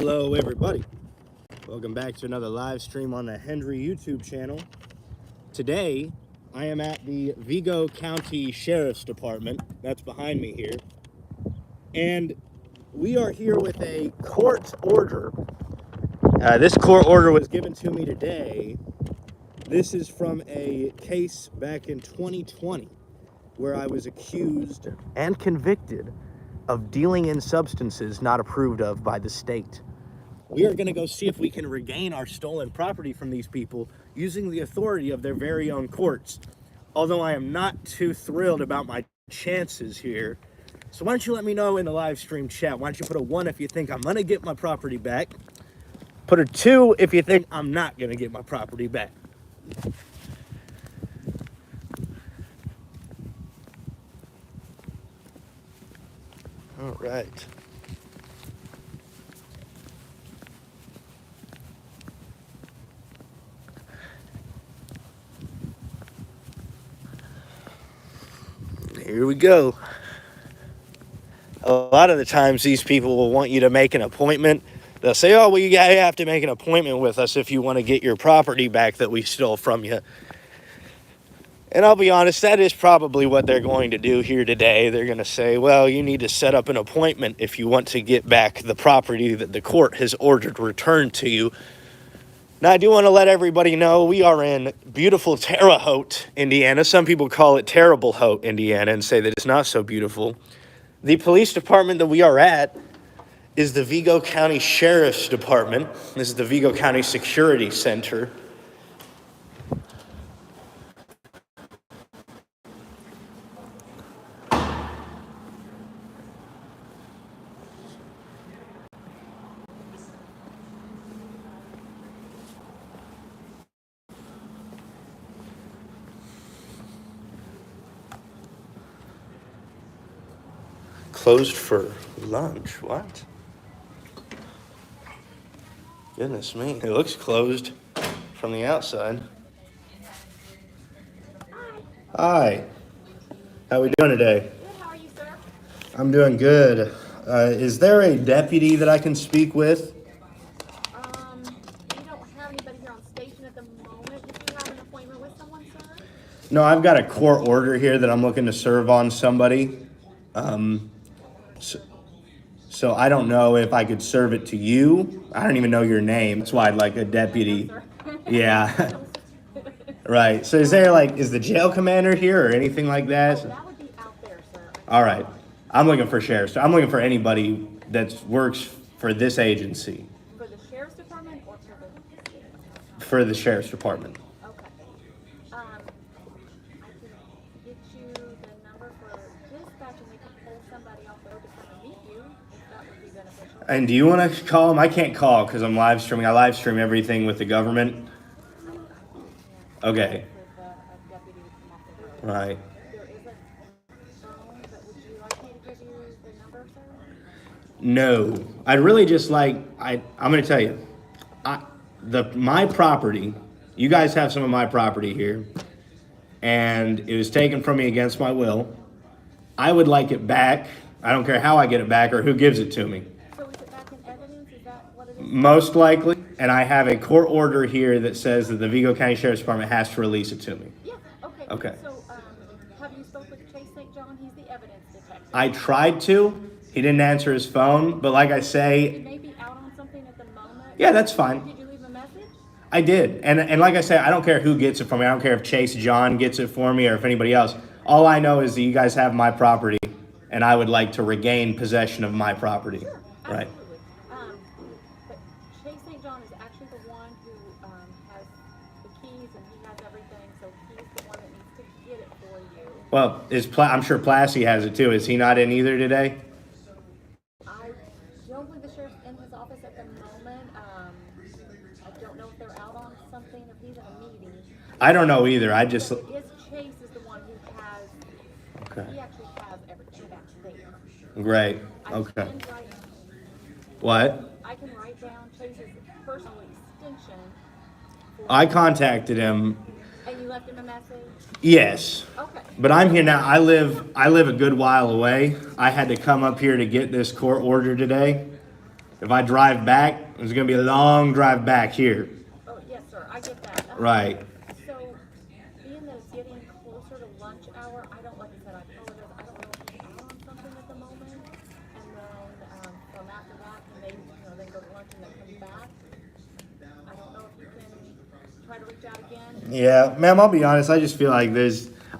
Hello everybody, welcome back to another live stream on the Hendry YouTube channel. Today I am at the Vigo County Sheriff's Department, that's behind me here, and we are here with a court order. This court order was given to me today. This is from a case back in 2020 where I was accused and convicted of dealing in substances not approved of by the state. We are going to go see if we can regain our stolen property from these people using the authority of their very own courts. Although I am not too thrilled about my chances here. So why don't you let me know in the live stream chat? Why don't you put a 1 if you think I'm going to get my property back. Put a 2 if you think I'm not going to get my property back. All right. Here we go. A lot of the times these people will want you to make an appointment. They'll say, oh, well, you have to make an appointment with us if you want to get your property back that we stole from you. And I'll be honest, that is probably what they're going to do here today. They're going to say, well, you need to set up an appointment if you want to get back the property that the court has ordered returned to you. Now, I do want to let everybody know we are in beautiful Terre Haute, Indiana. Some people call it Terrible Haute, Indiana, and say that it's not so beautiful. The police department that we are at is the Vigo County Sheriff's Department. This is the Vigo County Security Center. Closed for lunch. What? Goodness me. It looks closed from the outside. Hi. How we doing today? Good. How are you, sir? I'm doing good. Is there a deputy that I can speak with? We don't have anybody here on station at the moment. Did you have an appointment with someone, sir? No, I've got a court order here that I'm looking to serve on somebody. So I don't know if I could serve it to you. I don't even know your name. That's why I'd like a deputy. Yeah. Right. So is the jail commander here or anything like that? That would be out there, sir. All right. I'm looking for sheriffs. I'm looking for anybody that works for this agency. For the sheriff's department or For the sheriff's department. Okay. I can get you the number for dispatch and we can pull somebody off the road to come and meet you if that would be beneficial. And do you want to call them? I can't call because I'm live streaming. I live stream everything with the government. Okay. With a deputy to come off the road. Right. There is a phone, but would you like me to give you the number, sir? No. I'd really just I'm going to tell you. My property, you guys have some of my property here, and it was taken from me against my will. I would like it back. I don't care how I get it back or who gives it to me. So is it back in evidence? Is that what it is? Most likely. And I have a court order here that says that the Vigo County Sheriff's Department has to release it to me. Yeah, okay. Okay. So, have you spoke with Chase St. John? He's the evidence detective. I tried to. He didn't answer his phone, but like I He say, may be out on something at the moment. yeah, that's fine. Did you leave a message? I did. And like I say, I don't care who gets it from me. I don't care if Chase John gets it for me or if anybody else. All I know is that you guys have my property, and I would like to regain possession of my property. Sure, Right. absolutely. But Chase St. John is actually the one who has the keys and he has everything, so he's the one that needs to get it for you. Well, I'm sure Plassey has it too. Is he not in either today? I don't believe the sheriff's in his office at the moment. I don't know if they're out on something, if he's in a meeting. I don't know either. I just. But it is Chase is the one who has, Okay. he actually has everything back there. Great. I Okay. can write, What? I can write down Chase's personal extension. I contacted him. And you left him a message? Yes. Okay. But I'm here now. I live a good while away. I had to come up here to get this court order today. If I drive back, it's gonna be a long drive back here. Oh, yes, sir, I get that. Right. So, being that it's getting closer to lunch hour, I don't, like I said, I apologize, I don't know if he's out on something at the moment. And then, from after that, when they, they go to lunch and then come back, I don't know if you can try to reach out again. Yeah, ma'am, I'll be honest. I just feel like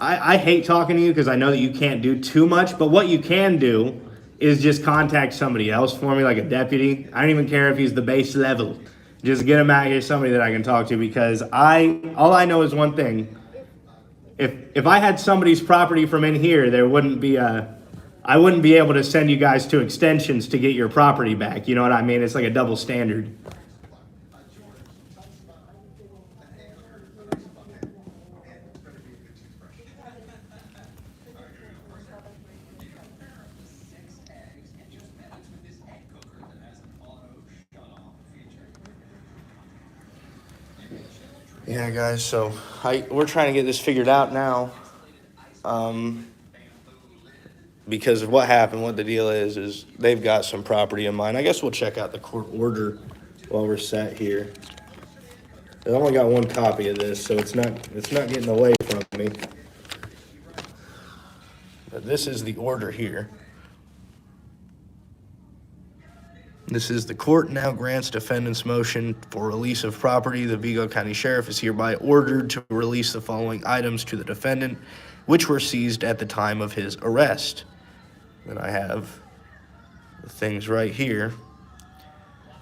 I hate talking to you because I know that you can't do too much, but what you can do is just contact somebody else for me, like a deputy. I don't even care if he's the base level. Just get him out here, somebody that I can talk to, because all I know is one thing. If I had somebody's property from in here, I wouldn't be able to send you guys to extensions to get your property back. You know what I mean? It's like a double standard. Yeah, guys, so we're trying to get this figured out now. Because of what happened, what the deal is they've got some property in mind. I guess we'll check out the court order while we're sat here. I only got one copy of this, so it's not getting away from me. But this is the order here. This is the court now grants defendant's motion for release of property. The Vigo County Sheriff is hereby ordered to release the following items to the defendant, which were seized at the time of his arrest. And I have the things right here.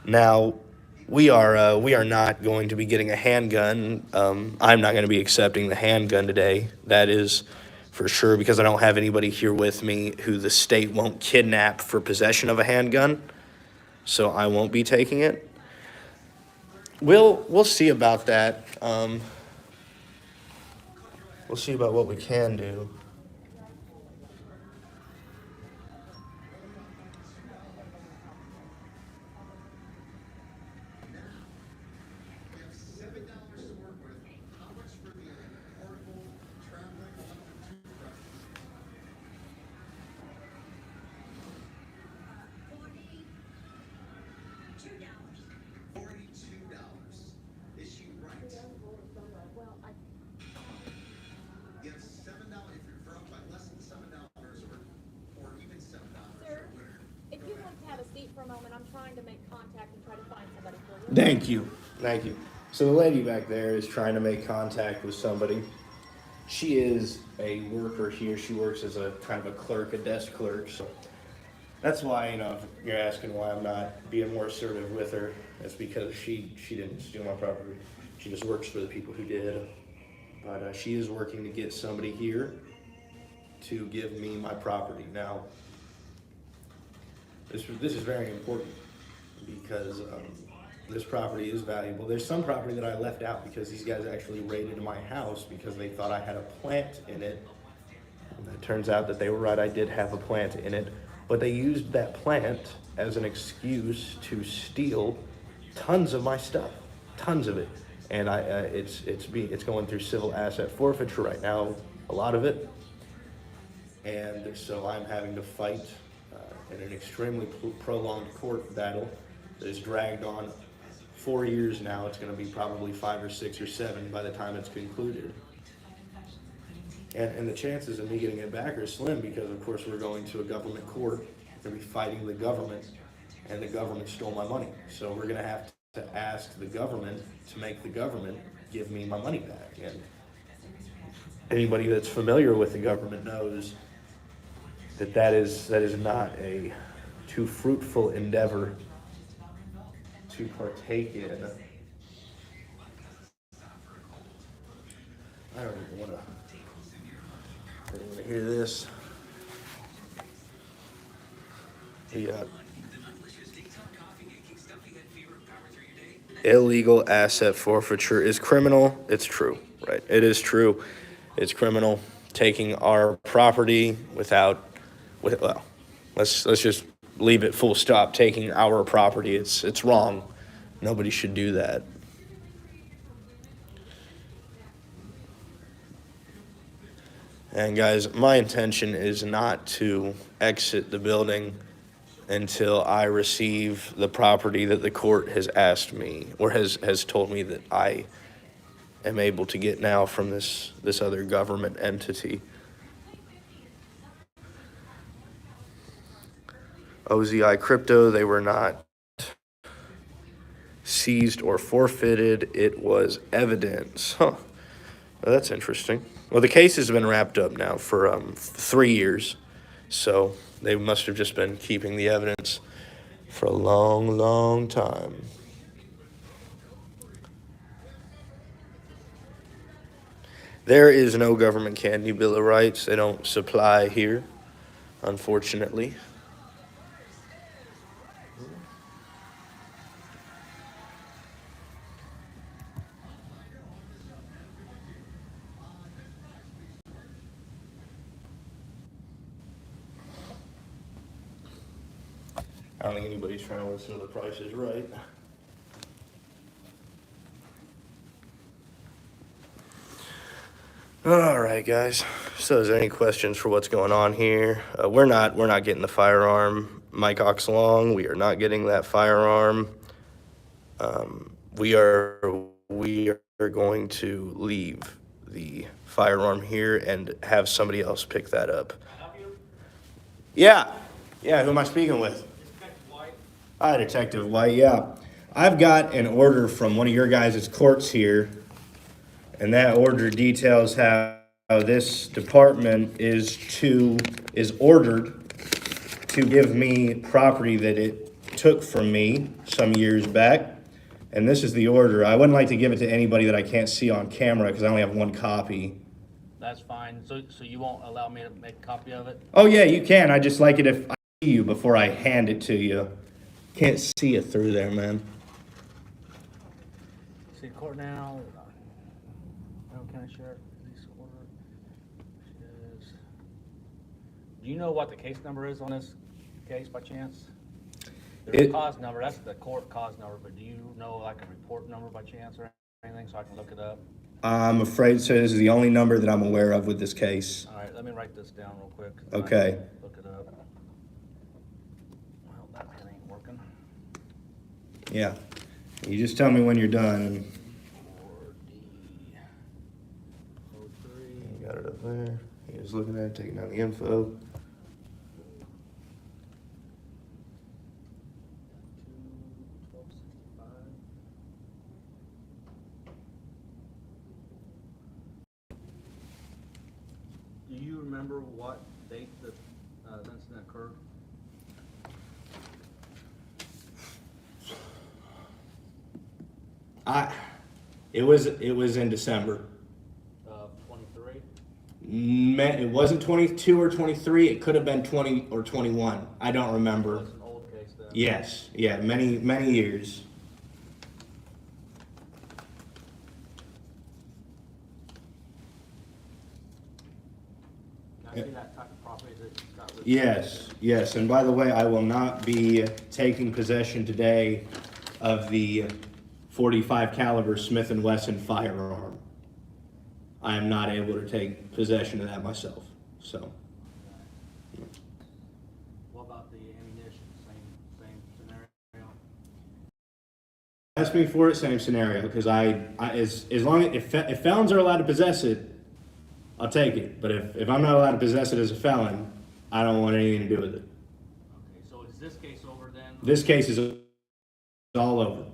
Now, we are not going to be getting a handgun. I'm not going to be accepting the handgun today. That is for sure, because I don't have anybody here with me who the state won't kidnap for possession of a handgun. So I won't be taking it. We'll see about that. We'll see about what we can do. If you want to have a seat for a moment, I'm trying to make contact and try to find somebody for you. Thank you. Thank you. So the lady back there is trying to make contact with somebody. She is a worker here. She works as a kind of a clerk, a desk clerk. So that's why, if you're asking why I'm not being more assertive with her, it's because she didn't steal my property. She just works for the people who did. But she is working to get somebody here to give me my property. Now, this is very important because this property is valuable. There's some property that I left out because these guys actually raided my house because they thought I had a plant in it. And it turns out that they were right, I did have a plant in it. But they used that plant as an excuse to steal tons of my stuff, tons of it. And it's going through civil asset forfeiture right now, a lot of it. And so I'm having to fight in an extremely prolonged court battle that has dragged on 4 years now. It's going to be probably 5 or 6 or 7 by the time it's concluded. And the chances of me getting it back are slim because, of course, we're going to a government court. We're going to be fighting the government, and the government stole my money. So we're going to have to ask the government to make the government give me my money back. And anybody that's familiar with the government knows that is not a too fruitful endeavor to partake in. I don't even want to hear this. Yeah. Illegal asset forfeiture is criminal. It's true, right? It is true. It's criminal. Taking our property well, let's just leave it full stop. Taking our property, it's wrong. Nobody should do that. And guys, my intention is not to exit the building until I receive the property that the court has asked me, or has told me that I am able to get now from this other government entity. OZI Crypto, they were not seized or forfeited. It was evidence. Huh. Well, that's interesting. Well, the case has been wrapped up now for 3 years, so they must have just been keeping the evidence for a long, long time. There is no government candy bill of rights. They don't supply here, unfortunately. I don't think anybody's trying to listen to The Price is Right. All right, guys. So, is there any questions for what's going on here? We're not getting the firearm, Mike Oxlong. We are not getting that firearm. We are going to leave the firearm here and have somebody else pick that up. Yeah. Who am I speaking with? Detective White. Hi, Detective White. Yeah, I've got an order from one of your guys' courts here, and that order details how this department is ordered to give me property that it took from me some years back. And this is the order. I wouldn't like to give it to anybody that I can't see on camera because I only have one copy. That's fine. So you won't allow me to make a copy of it? Oh yeah, you can. I just like it if I see you before I hand it to you. Can't see it through there, man. See the court now. Monroe County Sheriff, police order. Do you know what the case number is on this case by chance? There's a cause number, that's the court cause number, but do you know like a report number by chance or anything so I can look it up? I'm afraid so. This is the only number that I'm aware of with this case. All right, let me write this down real quick. Okay. Look it up. Well, that pen ain't working. Yeah. You just tell me when you're done. And 4D03. got it up there. He was looking at it, taking down the info. 1265. Do you remember what date the incident occurred? It was in December. 23? It wasn't 22 or 23. It could have been 20 or 21. I don't remember. That's an old case then. Yes. Yeah. Many years. Can I see that type of property that you got listed? Yes. And by the way, I will not be taking possession today of the .45 caliber Smith & Wesson firearm. I am not able to take possession of that myself. So, What about the ammunition? Same scenario? ask me for it, same scenario, because as long as if felons are allowed to possess it, I'll take it. But if I'm not allowed to possess it as a felon, I don't want anything to do with it. Okay, so is this case over then? This case is all over.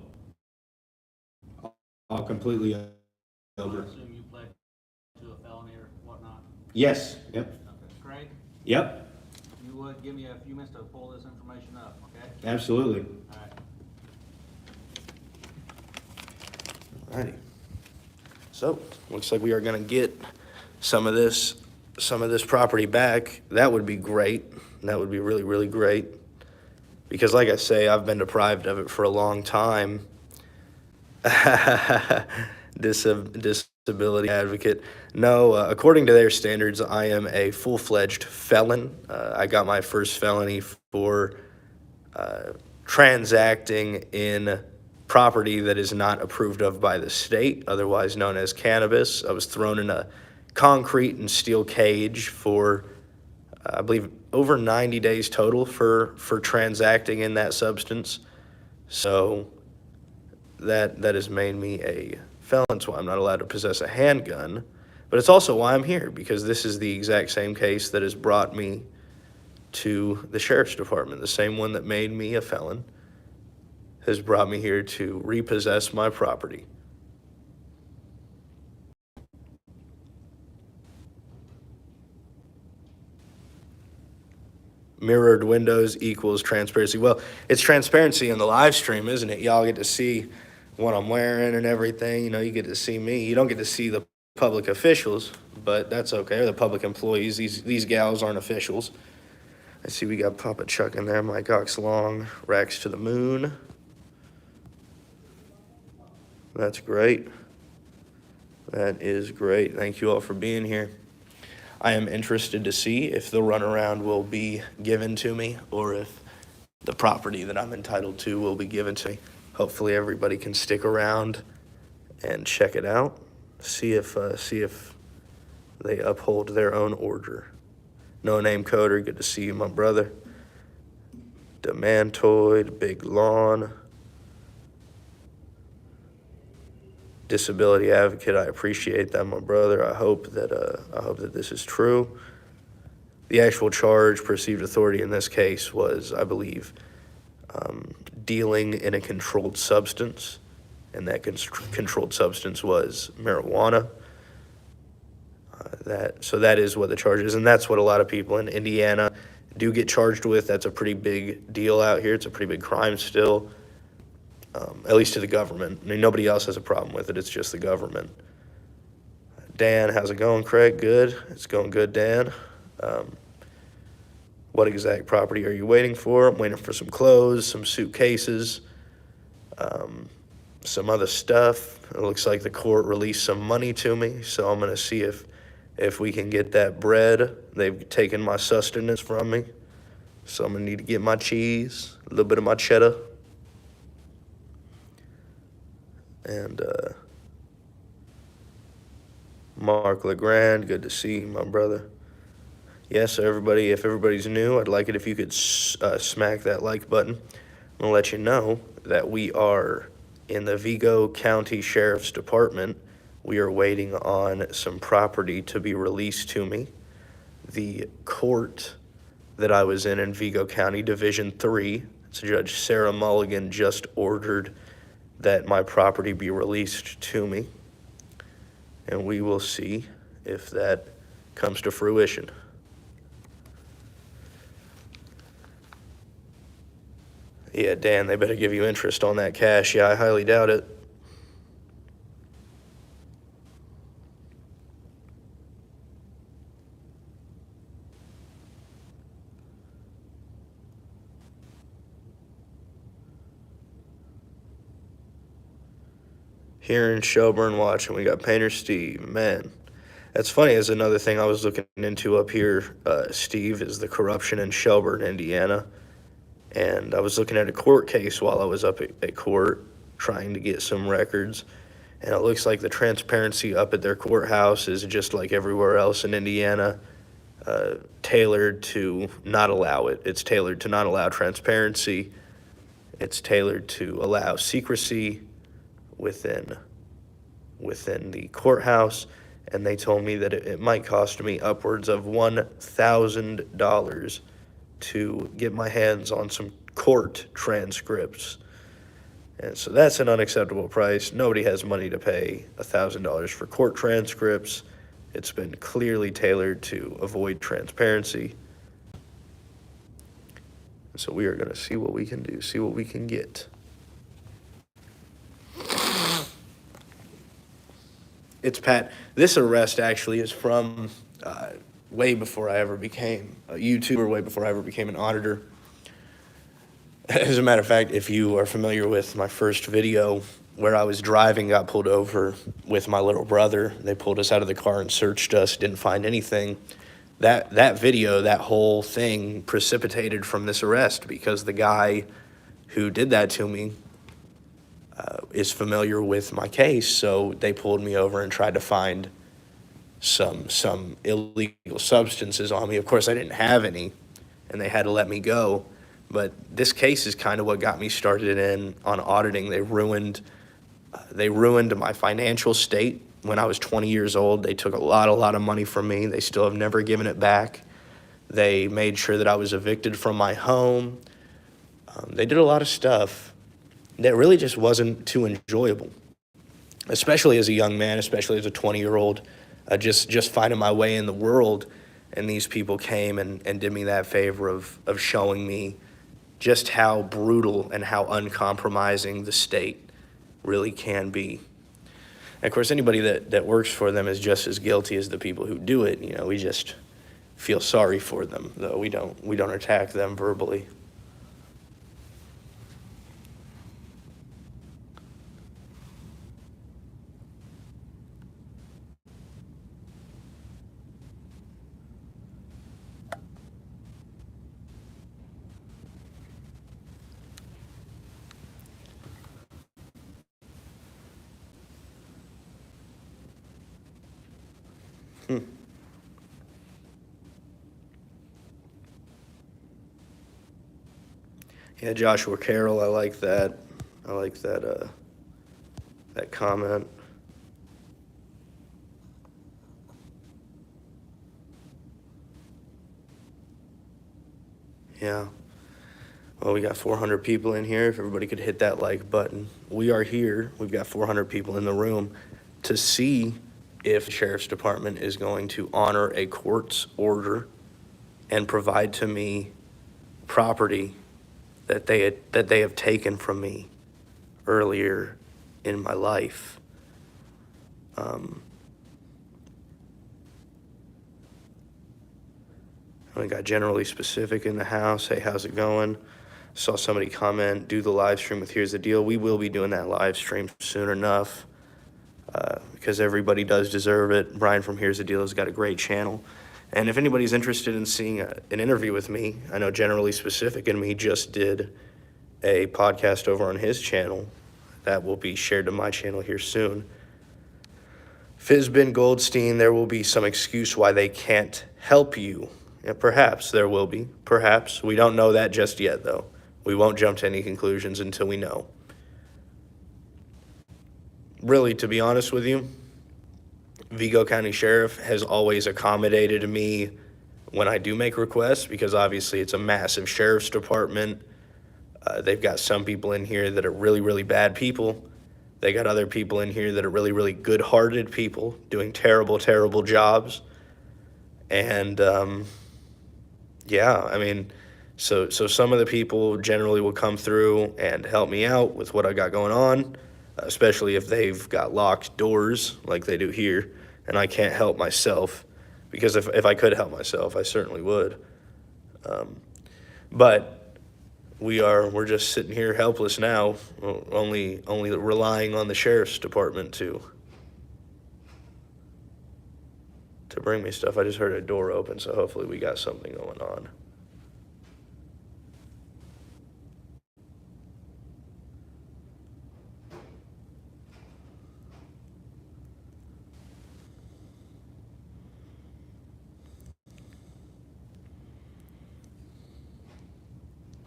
All completely I over. assume you pled to a felony or whatnot? Yes. Yep. Okay. Craig, Yep. you would give me a few minutes to pull this information up, okay? Absolutely. All right. Alrighty. So, looks like we are gonna get some of this property back. That would be great. That would be really, really great. Because like I say, I've been deprived of it for a long time. Disability advocate. No, according to their standards, I am a full-fledged felon. I got my first felony for transacting in property that is not approved of by the state, otherwise known as cannabis. I was thrown in a concrete and steel cage for I believe over 90 days total for transacting in that substance. So that has made me a felon. That's why I'm not allowed to possess a handgun. But it's also why I'm here, because this is the exact same case that has brought me to the sheriff's department. The same one that made me a felon has brought me here to repossess my property. Mirrored windows equals transparency. Well, it's transparency in the live stream, isn't it? Y'all get to see what I'm wearing and everything. You know, you get to see me. You don't get to see the public officials, but that's okay. Or the public employees. These gals aren't officials. I see we got Papa Chuck in there. Mike Ox Long, Racks to the Moon. That's great. That is great. Thank you all for being here. I am interested to see if the runaround will be given to me or if the property that I'm entitled to will be given to me. Hopefully everybody can stick around and check it out. See if they uphold their own order. No Name Coder, good to see you, my brother. Demantoid, Big Lawn. Disability advocate, I appreciate that, my brother. I hope that this is true. The actual charge, perceived authority in this case was, I believe, dealing in a controlled substance, and that controlled substance was marijuana. So that is what the charge is, and that's what a lot of people in Indiana do get charged with. That's a pretty big deal out here. It's a pretty big crime still. At least to the government. I mean, nobody else has a problem with it. It's just the government. Dan, how's it going, Craig? Good. It's going good, Dan. What exact property are you waiting for? I'm waiting for some clothes, some suitcases, some other stuff. It looks like the court released some money to me, so I'm going to see if we can get that bread. They've taken my sustenance from me, so I'm going to need to get my cheese, a little bit of my cheddar. And Mark LeGrand, good to see you, my brother. Yes, everybody, if everybody's new, I'd like it if you could smack that like button. I'm going to let you know that we are in the Vigo County Sheriff's Department. We are waiting on some property to be released to me. The court that I was in Vigo County, Division 3, it's Judge Sarah Mulligan, just ordered that my property be released to me, and we will see if that comes to fruition. Yeah, Dan, they better give you interest on that cash. Yeah, I highly doubt it. Here in Shelburne watching, we got Painter Steve. Man, that's funny. Is another thing I was looking into up here, Steve, is the corruption in Shelburne, Indiana. And I was looking at a court case while I was up at court trying to get some records. And it looks like the transparency up at their courthouse is just like everywhere else in Indiana, tailored to not allow it. It's tailored to not allow transparency. It's tailored to allow secrecy within the courthouse, and they told me that it might cost me upwards of $1,000 to get my hands on some court transcripts. And so that's an unacceptable price. Nobody has money to pay $1,000 for court transcripts. It's been clearly tailored to avoid transparency. So we are going to see what we can do, see what we can get. It's Pat. This arrest actually is from way before I ever became a YouTuber, way before I ever became an auditor. As a matter of fact, if you are familiar with my first video where I was driving, got pulled over with my little brother. They pulled us out of the car and searched us, didn't find anything. That video, that whole thing precipitated from this arrest because the guy who did that to me is familiar with my case, so they pulled me over and tried to find some illegal substances on me. Of course, I didn't have any, and they had to let me go. But this case is kind of what got me started in on auditing. They ruined my financial state when I was 20 years old. They took a lot of money from me. They still have never given it back. They made sure that I was evicted from my home. They did a lot of stuff that really just wasn't too enjoyable, especially as a young man, especially as a 20-year-old, just finding my way in the world. And these people came and did me that favor of showing me just how brutal and how uncompromising the state really can be. And of course, anybody that works for them is just as guilty as the people who do it. You know, we just feel sorry for them, though we don't attack them verbally. Yeah, Joshua Carroll, I like that. I like that that comment. Yeah. Well, we got 400 people in here. If everybody could hit that like button. We are here. We've got 400 people in the room to see if the Sheriff's Department is going to honor a court's order and provide to me property that they have taken from me earlier in my life. I got generally specific in the house. Hey, how's it going? Saw somebody comment, do the live stream with Here's the Deal. We will be doing that live stream soon enough because everybody does deserve it. Brian from Here's the Deal has got a great channel. And if anybody's interested in seeing an interview with me, I know Generally Specific and me just did a podcast over on his channel. That will be shared to my channel here soon. Fizbin Goldstein, there will be some excuse why they can't help you. Yeah, perhaps there will be. Perhaps. We don't know that just yet, though. We won't jump to any conclusions until we know. Really, to be honest with you, Vigo County Sheriff has always accommodated me when I do make requests because obviously it's a massive sheriff's department. They've got some people in here that are really, really bad people. They got other people in here that are really, really good-hearted people doing terrible, terrible jobs. And, yeah, I mean, so some of the people generally will come through and help me out with what I got going on, especially if they've got locked doors like they do here, and I can't help myself, because if I could help myself, I certainly would. But we're just sitting here helpless now, only relying on the sheriff's department to bring me stuff. I just heard a door open, so hopefully we got something going on.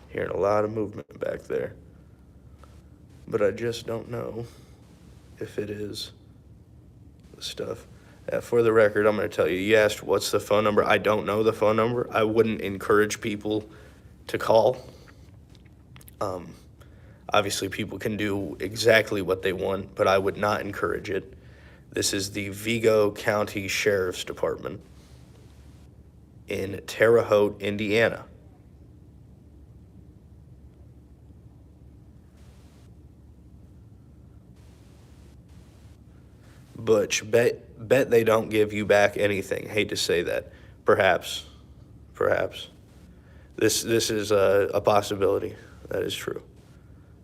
Hearing a lot of movement back there. But I just don't know if it is the stuff. For the record, I'm going to tell you, you asked what's the phone number. I don't know the phone number. I wouldn't encourage people to call. Obviously, people can do exactly what they want, but I would not encourage it. This is the Vigo County Sheriff's Department in Terre Haute, Indiana. Butch, bet they don't give you back anything. Hate to say that. Perhaps. This is a possibility. That is true.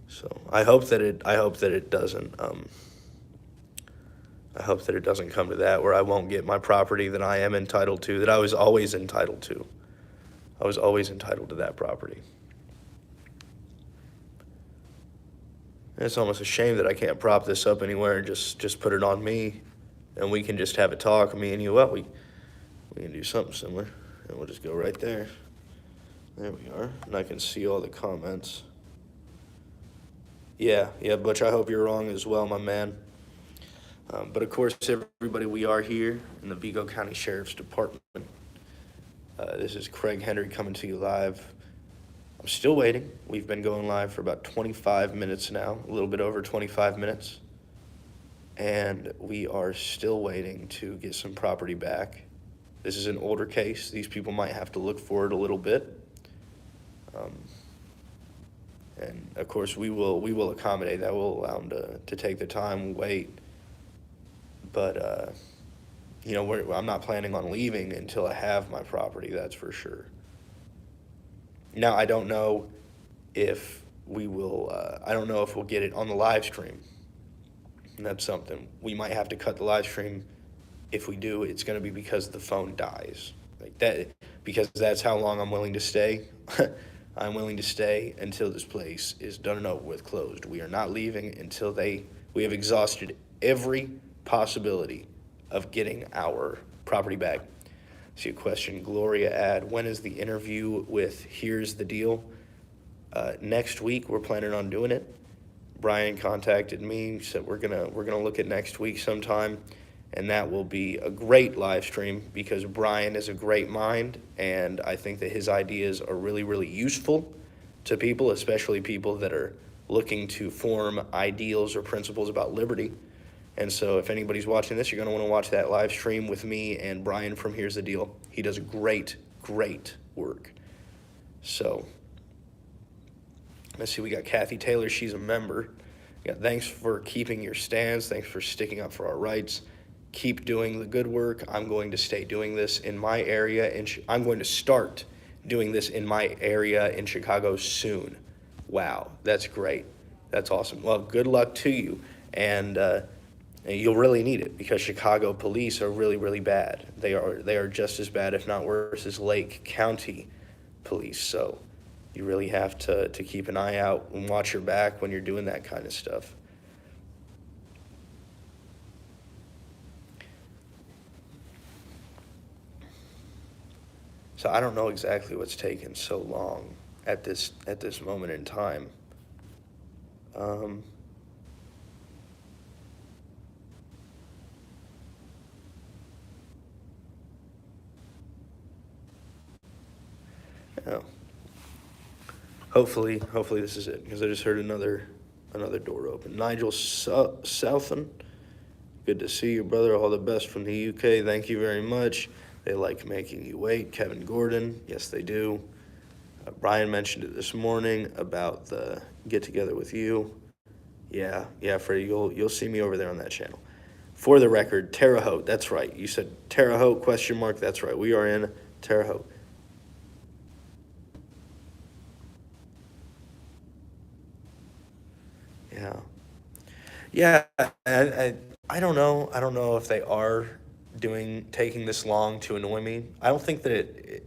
So I hope that it doesn't. I hope that it doesn't come to that where I won't get my property that I am entitled to, that I was always entitled to. I was always entitled to that property. And it's almost a shame that I can't prop this up anywhere and just put it on me and we can just have a talk, me and you. Well, we can do something similar, and we'll just go right there. There we are, and I can see all the comments. Yeah, Butch, I hope you're wrong as well, my man. But of course, everybody, we are here in the Vigo County Sheriff's Department. This is Craig Henry coming to you live. I'm still waiting. We've been going live for about 25 minutes now, a little bit over 25 minutes. And we are still waiting to get some property back. This is an older case. These people might have to look for it a little bit. And of course, we will accommodate that. We'll allow them to take the time, wait. But, you know, I'm not planning on leaving until I have my property, that's for sure. Now, I don't know if we will, I don't know if we'll get it on the live stream. And that's something. We might have to cut the live stream. If we do, it's going to be because the phone dies. Like that, because that's how long I'm willing to stay. I'm willing to stay until this place is done and over with, closed. We are not leaving until we have exhausted every possibility of getting our property back. See a question, Gloria ad, when is the interview with Here's the Deal? Next week, we're planning on doing it. Brian contacted me, said we're gonna look at next week sometime, and that will be a great live stream because Brian is a great mind, and I think that his ideas are really, really useful to people, especially people that are looking to form ideals or principles about liberty. And so if anybody's watching this, you're going to want to watch that live stream with me and Brian from Here's the Deal. He does great, great work. So let's see, we got Kathy Taylor. She's a member. We got thanks for keeping your stands. Thanks for sticking up for our rights. Keep doing the good work. I'm going to stay doing this in my area. I'm going to start doing this in my area in Chicago soon. Wow, that's great. That's awesome. Well, good luck to you. And you'll really need it because Chicago police are really, really bad. They are just as bad, if not worse, as Lake County police. So you really have to keep an eye out and watch your back when you're doing that kind of stuff. So I don't know exactly what's taken so long at this moment in time. Oh. Hopefully this is it, because I just heard another door open. Nigel Southen, good to see you, brother. All the best from the UK. Thank you very much. They like making you wait. Kevin Gordon, yes, they do. Brian mentioned it this morning about the get-together with you. Yeah, Freddie, you'll see me over there on that channel. For the record, Terre Haute, that's right. You said Terre Haute, question mark, that's right. We are in Terre Haute. Yeah, I don't know. I don't know if they are taking this long to annoy me. I don't think that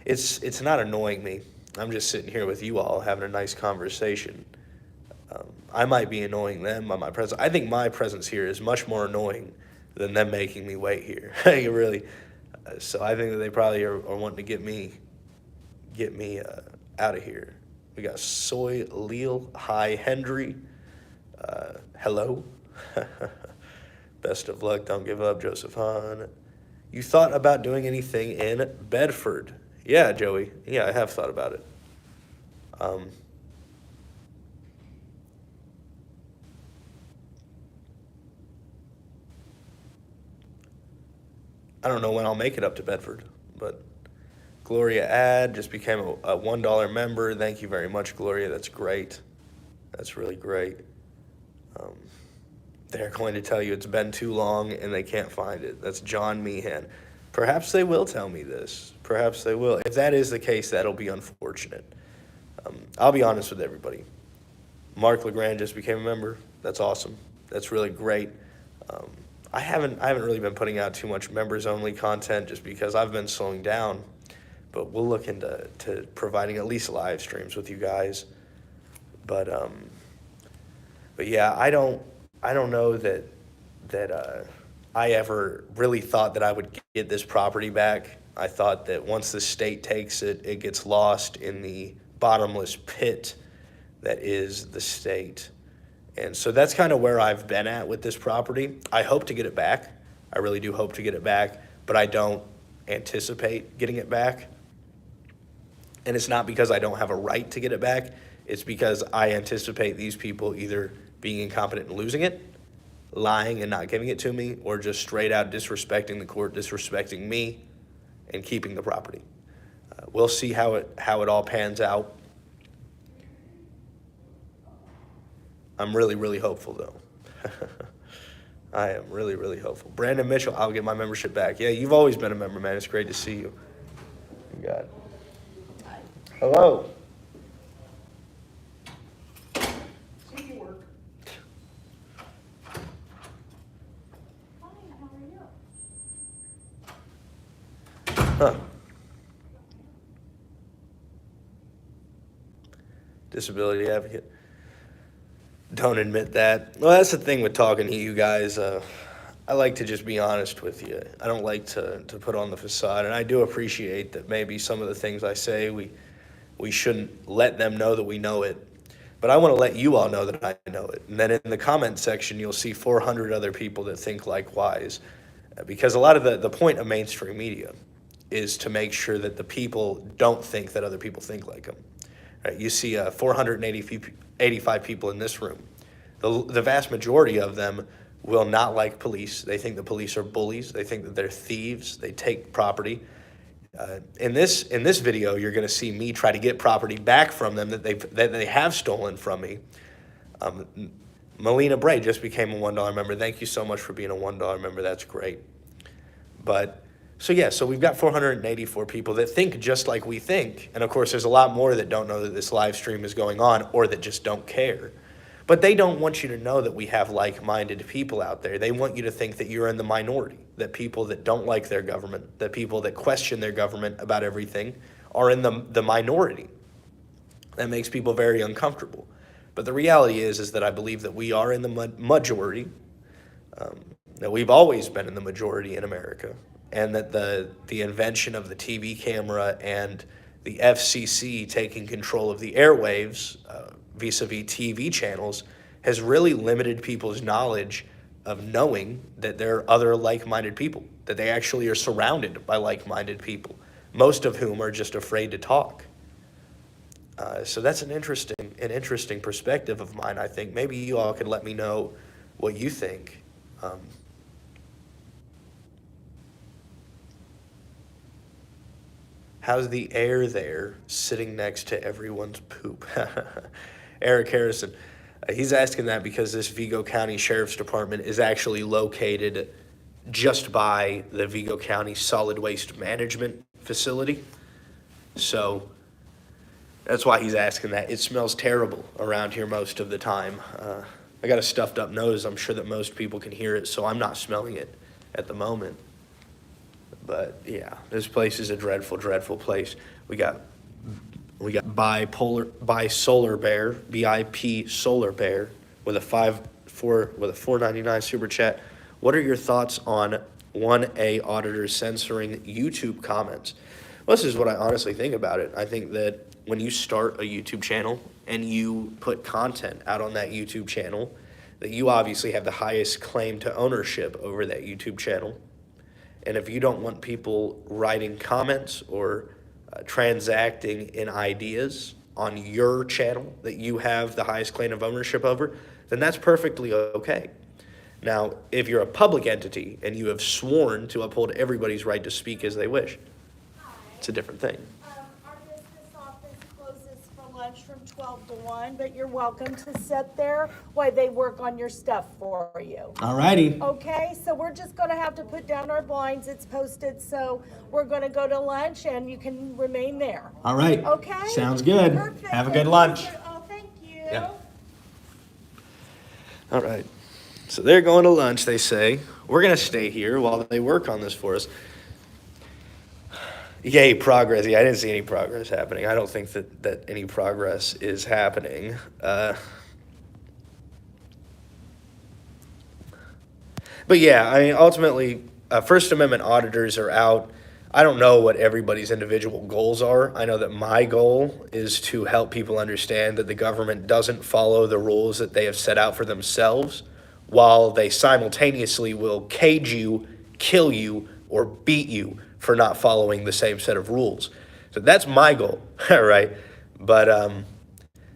it's not annoying me. I'm just sitting here with you all having a nice conversation. I might be annoying them by my presence. I think my presence here is much more annoying than them making me wait here. Really. So I think that they probably are wanting to get me out of here. We got Soy Leal, hi Hendry. Hello. Best of luck. Don't give up, Joseph Hahn. You thought about doing anything in Bedford? Yeah, Joey. Yeah, I have thought about it. I don't know when I'll make it up to Bedford, but Gloria Ad just became a $1 member. Thank you very much, Gloria. That's great. That's really great. They're going to tell you it's been too long and they can't find it. That's John Meehan. Perhaps they will tell me this. Perhaps they will. If that is the case, that'll be unfortunate. I'll be honest with everybody. Mark LeGrand just became a member. That's awesome. That's really great. I haven't really been putting out too much members-only content just because I've been slowing down. But we'll look into providing at least live streams with you guys. But yeah, I don't know that I ever really thought that I would get this property back. I thought that once the state takes it, it gets lost in the bottomless pit that is the state. And so that's kind of where I've been at with this property. I hope to get it back. I really do hope to get it back, but I don't anticipate getting it back. And it's not because I don't have a right to get it back. It's because I anticipate these people either being incompetent and losing it, lying and not giving it to me, or just straight out disrespecting the court, disrespecting me, and keeping the property. We'll see how it all pans out. I'm really, really hopeful, though. I am really, really hopeful. Brandon Mitchell, I'll get my membership back. Yeah, you've always been a member, man. It's great to see you. You got it. Hello. Huh. Disability advocate. Don't admit that. Well, that's the thing with talking to you guys. I like to just be honest with you. I don't like to put on the facade, and I do appreciate that maybe some of the things I say, we shouldn't let them know that we know it. But I want to let you all know that I know it. And then in the comment section, you'll see 400 other people that think likewise. Because a lot of the point of mainstream media is to make sure that the people don't think that other people think like them. Right? You see 485 people in this room. The vast majority of them will not like police. They think the police are bullies. They think that they're thieves. They take property. In this video, you're going to see me try to get property back from them that they have stolen from me. Melina Bray just became a $1 member. Thank you so much for being a $1 member. That's great. But so we've got 484 people that think just like we think. And of course, there's a lot more that don't know that this live stream is going on or that just don't care. But they don't want you to know that we have like-minded people out there. They want you to think that you're in the minority, that people that don't like their government, that people that question their government about everything are in the minority. That makes people very uncomfortable. But the reality is that I believe that we are in the majority, that we've always been in the majority in America, and that the invention of the TV camera and the FCC taking control of the airwaves vis-a-vis TV channels has really limited people's knowledge of knowing that there are other like-minded people, that they actually are surrounded by like-minded people, most of whom are just afraid to talk. So that's an interesting perspective of mine, I think. Maybe you all could let me know what you think. How's the air there sitting next to everyone's poop? Eric Harrison, he's asking that because this Vigo County Sheriff's Department is actually located just by the Vigo County Solid Waste Management Facility. So that's why he's asking that. It smells terrible around here most of the time. I got a stuffed up nose. I'm sure that most people can hear it, so I'm not smelling it at the moment. But yeah, this place is a dreadful, dreadful place. We got Solar Bear, BIP Solar Bear, with a $4.99 super chat. What are your thoughts on 1A auditors censoring YouTube comments? Well, this is what I honestly think about it. I think that when you start a YouTube channel and you put content out on that YouTube channel, that you obviously have the highest claim to ownership over that YouTube channel. And if you don't want people writing comments or transacting in ideas on your channel that you have the highest claim of ownership over, then that's perfectly okay. Now, if you're a public entity and you have sworn to uphold everybody's right to speak as they wish, it's a different thing. Our business office closes for lunch from 12 to 1, but you're welcome to sit there while they work on your stuff for you. All righty. Okay, so we're just gonna have to put down our blinds. It's posted, so we're gonna go to lunch and you can remain there. All right. Okay? Sounds good. Perfect. Have a good lunch. Oh, thank you. Yeah. All right. So they're going to lunch, they say. We're going to stay here while they work on this for us. Yay, progress. Yeah, I didn't see any progress happening. I don't think that any progress is happening. But But yeah, I mean, ultimately, First Amendment auditors are out. I don't know what everybody's individual goals are. I know that my goal is to help people understand that the government doesn't follow the rules that they have set out for themselves, while they simultaneously will cage you, kill you, or beat you for not following the same set of rules. So that's my goal, right? But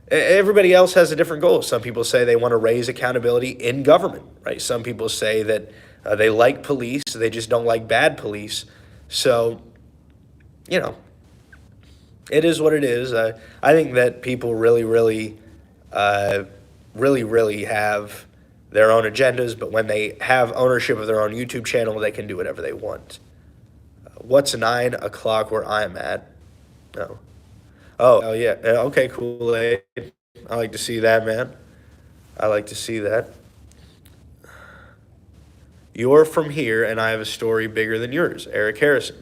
everybody else has a different goal. Some people say they want to raise accountability in government, right? Some people say that they like police, they just don't like bad police. So, you know, it is what it is. I think that people really have their own agendas, but when they have ownership of their own YouTube channel, they can do whatever they want. What's 9 o'clock where I'm at? No. Oh yeah. Okay, Kool-Aid. I like to see that, man. I like to see that. You're from here, and I have a story bigger than yours. Eric Harrison.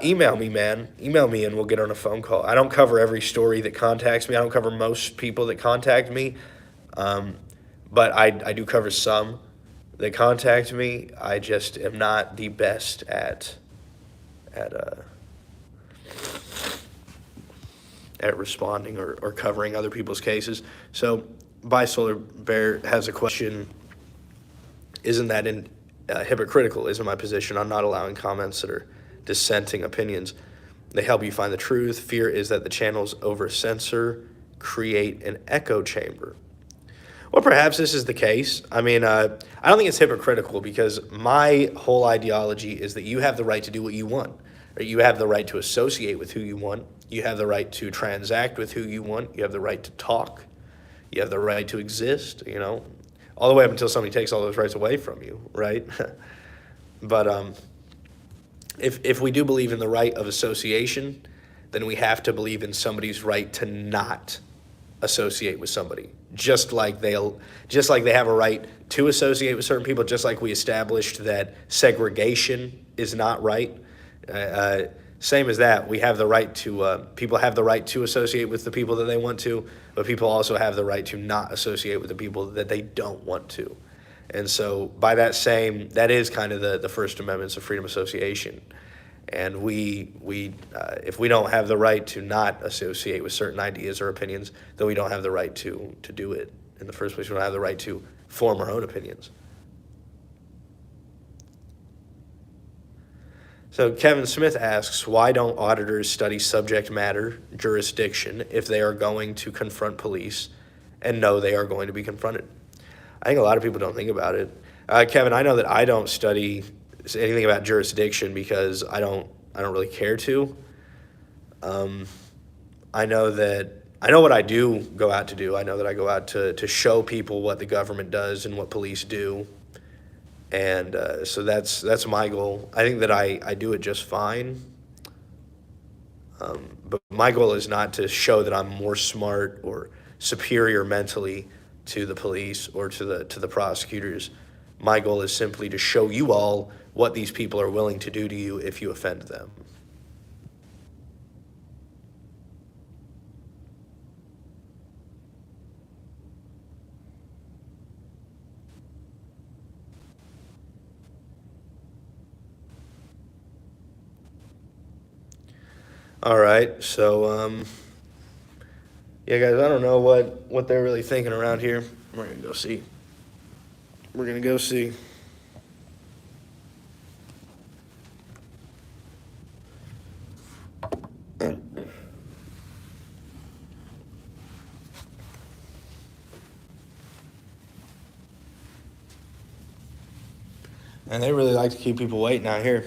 Email me, man. Email me, and we'll get on a phone call. I don't cover every story that contacts me. I don't cover most people that contact me, but I do cover some that contact me. I just am not the best at responding or covering other people's cases. So, Bisolar Bear has a question. Isn't that hypocritical? Isn't my position on not allowing comments that are dissenting opinions? They help you find the truth. Fear is that the channels over-censor, create an echo chamber. Well, perhaps this is the case. I mean, I don't think it's hypocritical, because my whole ideology is that you have the right to do what you want. Right? You have the right to associate with who you want. You have the right to transact with who you want. You have the right to talk. You have the right to exist, you know, all the way up until somebody takes all those rights away from you, right? But if we do believe in the right of association, then we have to believe in somebody's right to not associate with somebody. Just like they have a right to associate with certain people, just like we established that segregation is not right. Same as that, we have the right to, people have the right to associate with the people that they want to, but people also have the right to not associate with the people that they don't want to. And so by that is kind of the First Amendment's of freedom of association. And if we don't have the right to not associate with certain ideas or opinions, then we don't have the right to do it in the first place. We don't have the right to form our own opinions. So Kevin Smith asks, why don't auditors study subject matter jurisdiction if they are going to confront police and know they are going to be confronted? I think a lot of people don't think about it. Kevin, I know that I don't study anything about jurisdiction because I don't really care to. I know what I do go out to do. I know that I go out to show people what the government does and what police do. And so that's my goal. I think that I do it just fine. But my goal is not to show that I'm more smart or superior mentally to the police or to the prosecutors. My goal is simply to show you all what these people are willing to do to you if you offend them. All right, so yeah, guys, I don't know what they're really thinking around here. We're gonna go see. And they really like to keep people waiting out here.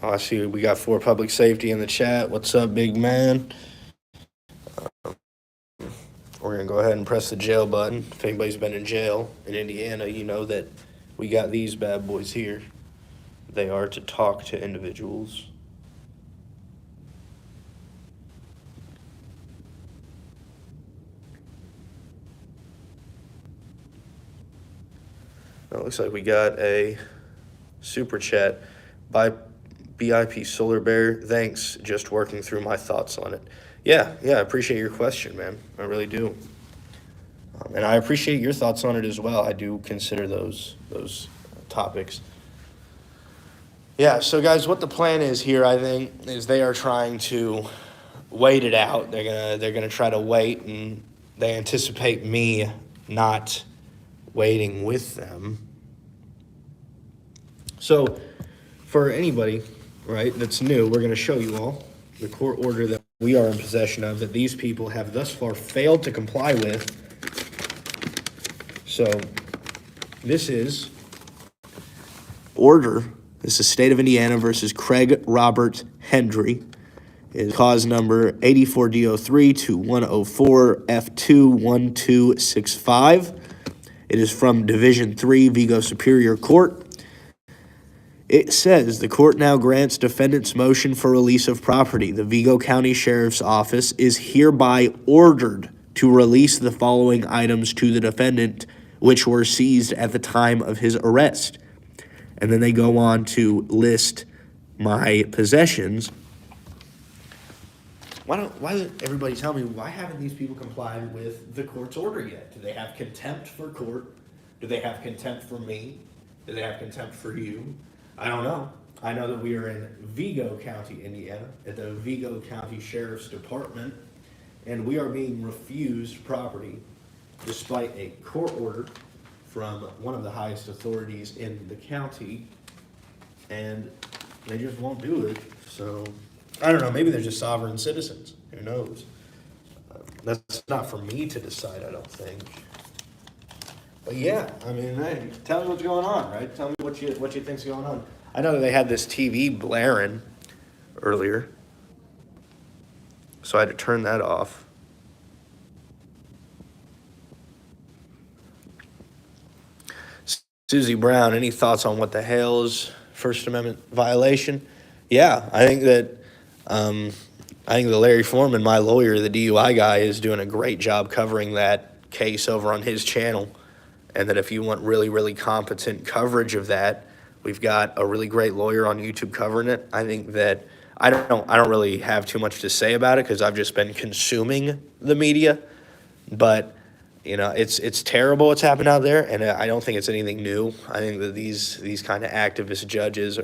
Oh, I see we got 4 public safety in the chat. What's up, big man? We're going to go ahead and press the jail button. If anybody's been in jail in Indiana, you know that we got these bad boys here. They are to talk to individuals. It looks like we got a super chat by BIP Solar Bear. Thanks, just working through my thoughts on it. Yeah, I appreciate your question, man. I really do. And I appreciate your thoughts on it as well. I do consider those topics. Yeah, so guys, what the plan is here, I think, is they are trying to wait it out. They're gonna try to wait, and they anticipate me not waiting with them. So, for anybody, right, that's new, we're gonna show you all the court order that we are in possession of that these people have thus far failed to comply with. So, this is order. This is State of Indiana versus Craig Robert Hendry. It is cause number 84D03 to 104 F21265. It is from Division 3 Vigo Superior Court. It says the court now grants defendant's motion for release of property. The Vigo County Sheriff's Office is hereby ordered to release the following items to the defendant, which were seized at the time of his arrest. And then they go on to list my possessions. Why doesn't everybody tell me, why haven't these people complied with the court's order yet? Do they have contempt for court? Do they have contempt for me? Do they have contempt for you? I don't know. I know that we are in Vigo County, Indiana, at the Vigo County Sheriff's Department, and we are being refused property despite a court order from one of the highest authorities in the county, and they just won't do it. So, I don't know, maybe they're just sovereign citizens. Who knows? That's not for me to decide, I don't think. But yeah, I mean, hey, tell me what's going on, right? Tell me what you think's going on. I know that they had this TV blaring earlier, so I had to turn that off. Susie Brown, any thoughts on what the hell is First Amendment violation? Yeah, I think that the Larry Foreman, my lawyer, the DUI guy, is doing a great job covering that case over on his channel. And that if you want really, really competent coverage of that, we've got a really great lawyer on YouTube covering it. I think that I don't really have too much to say about it because I've just been consuming the media. But you know, it's terrible what's happened out there, and I don't think it's anything new. I think that these kind of activist judges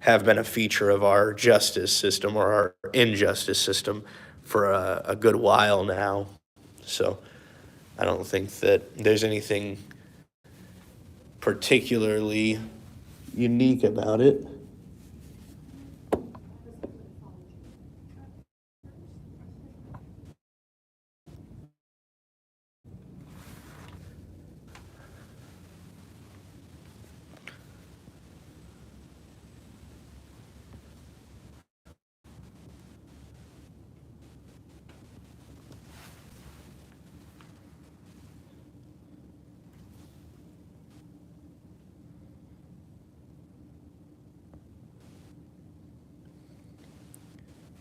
have been a feature of our justice system or our injustice system for a good while now. So I don't think that there's anything particularly unique about it.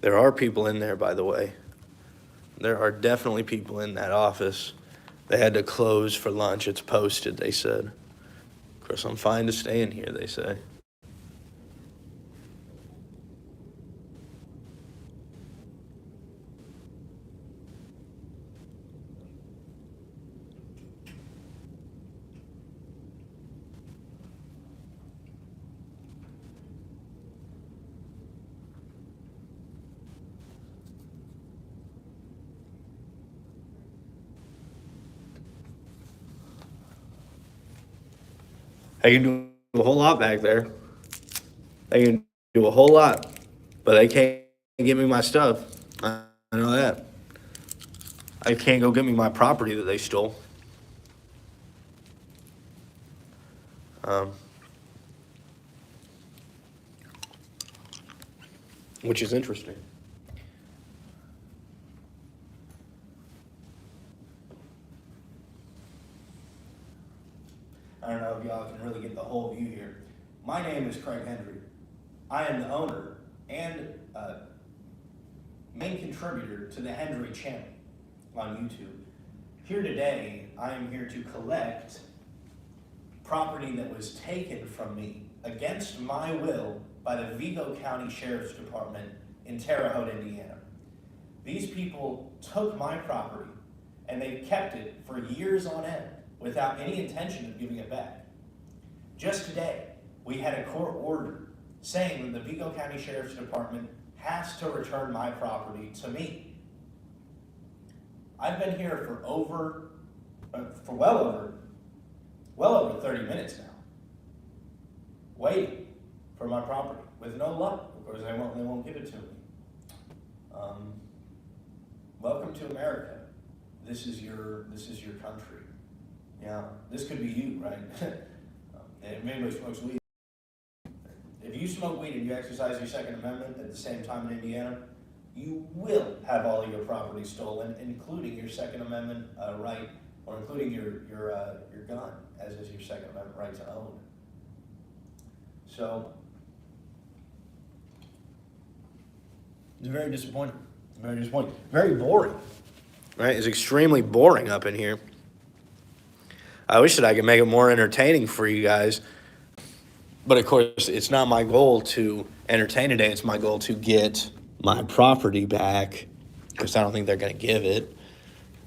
There are people in there, by the way. There are definitely people in that office. They had to close for lunch. It's posted, they said. Of course, I'm fine to stay in here, they say. They can do a whole lot back there. They can do a whole lot, but they can't give me my stuff. I know that. I can't go get me my property that they stole. Which is interesting. I don't know if y'all can really get the whole view here. My name is Craig Hendry. I am the owner and main contributor to the Hendry channel on YouTube. Here today, I am here to collect property that was taken from me against my will by the Vigo County Sheriff's Department in Terre Haute, Indiana. These people took my property and they've kept it for years on end without any intention of giving it back. Just today, we had a court order saying that the Vigo County Sheriff's Department has to return my property to me. I've been here for well over 30 minutes now, waiting for my property with no luck. Of course, they won't give it to me. Welcome to America. This is your country. Yeah, this could be you, right? If anybody smokes weed. If you smoke weed and you exercise your Second Amendment at the same time in Indiana, you will have all of your property stolen, including your Second Amendment right, or including your gun, as is your Second Amendment right to own. So, it's very disappointing. Very disappointing. Very boring. Right? It's extremely boring up in here. I wish that I could make it more entertaining for you guys. But of course, it's not my goal to entertain today. It's my goal to get my property back, because I don't think they're going to give it.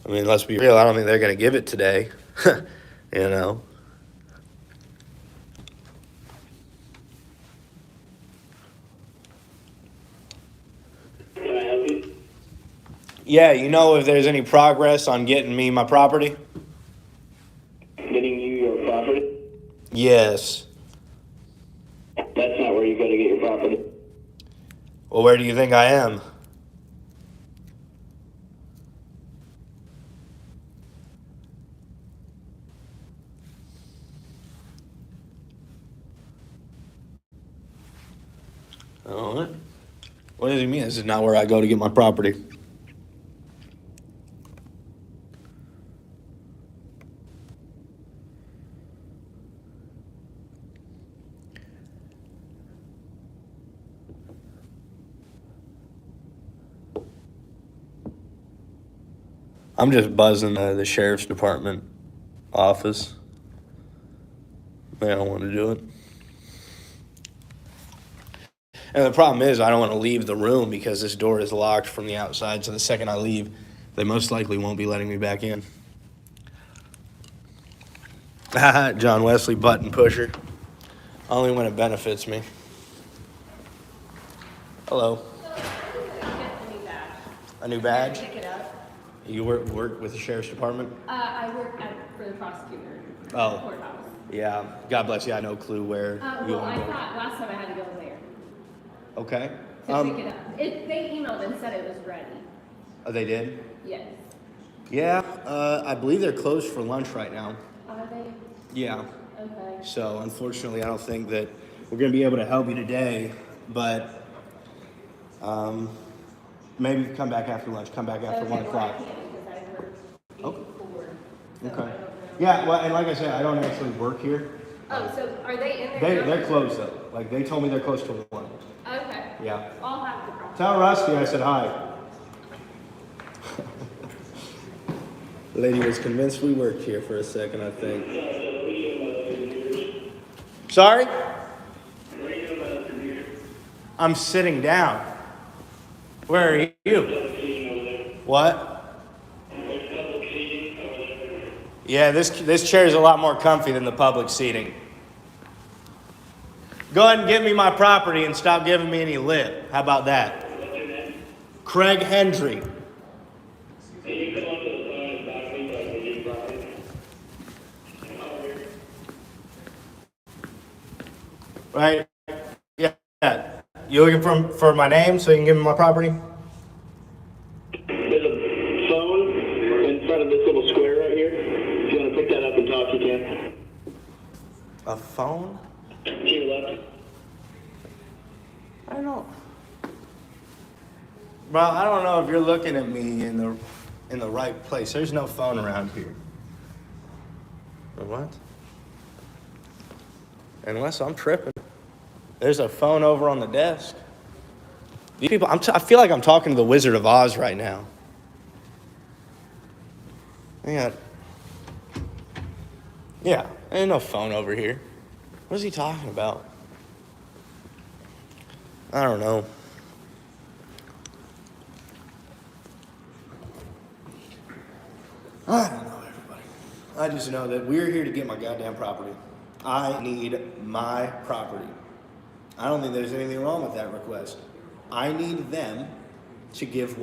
I mean, let's be real. I don't think they're going to give it today. You know? Can I help you? Yeah, you know if there's any progress on getting me my property? Getting you your property? Yes. That's not where you go to get your property. Well, where do you think I am? Oh, what does he mean? This is not where I go to get my property. I'm just buzzing the sheriff's department office. They don't want to do it. And the problem is I don't want to leave the room because this door is locked from the outside. So the second I leave, they most likely won't be letting me back in. John Wesley button pusher. Only when it benefits me. Hello. A new badge? Pick it up. You work with the sheriff's department? I work for the prosecutor. Oh. Courthouse. Yeah. God bless you. I no clue where you Well, I are. thought last time I had to go there Okay. to pick it up. They emailed and said it was ready. Oh, they did? Yes. Yeah. I believe they're closed for lunch right now. Are they? Yeah. Okay. So unfortunately, I don't think that we're going to be able to help you today, but maybe come back after lunch. Come back after 1 o'clock. Well, I can't because I work 8 Oh. to 4. So I Okay. don't know. Yeah. Well, and like I said, I don't actually work here. Oh, so are they in there? They're closed though. Like they told me they're closed till 1. Okay. Yeah. I'll have the prosecutor. Tell Rusty I said hi. Lady was convinced we worked here for a second, I think. Sorry? I'm sitting down. Where are you? What? Yeah, this chair is a lot more comfy than the public seating. Go ahead and give me my property and stop giving me any lip. How about that? Craig Hendry. Right? Yeah. You looking for my name so you can give me my property? There's a phone in front of this little square right here. If you want to pick that up and talk, you can. A phone? To your left. I don't. Bro, I don't know if you're looking at me in the right place. There's no phone around here. What? Unless I'm tripping. There's a phone over on the desk. These people, I feel like I'm talking to the Wizard of Oz right now. Yeah, ain't no phone over here. What is he talking about? I don't know. I just know that we're here to get my goddamn property. I need my property. I don't think there's anything wrong with that request. I need them to give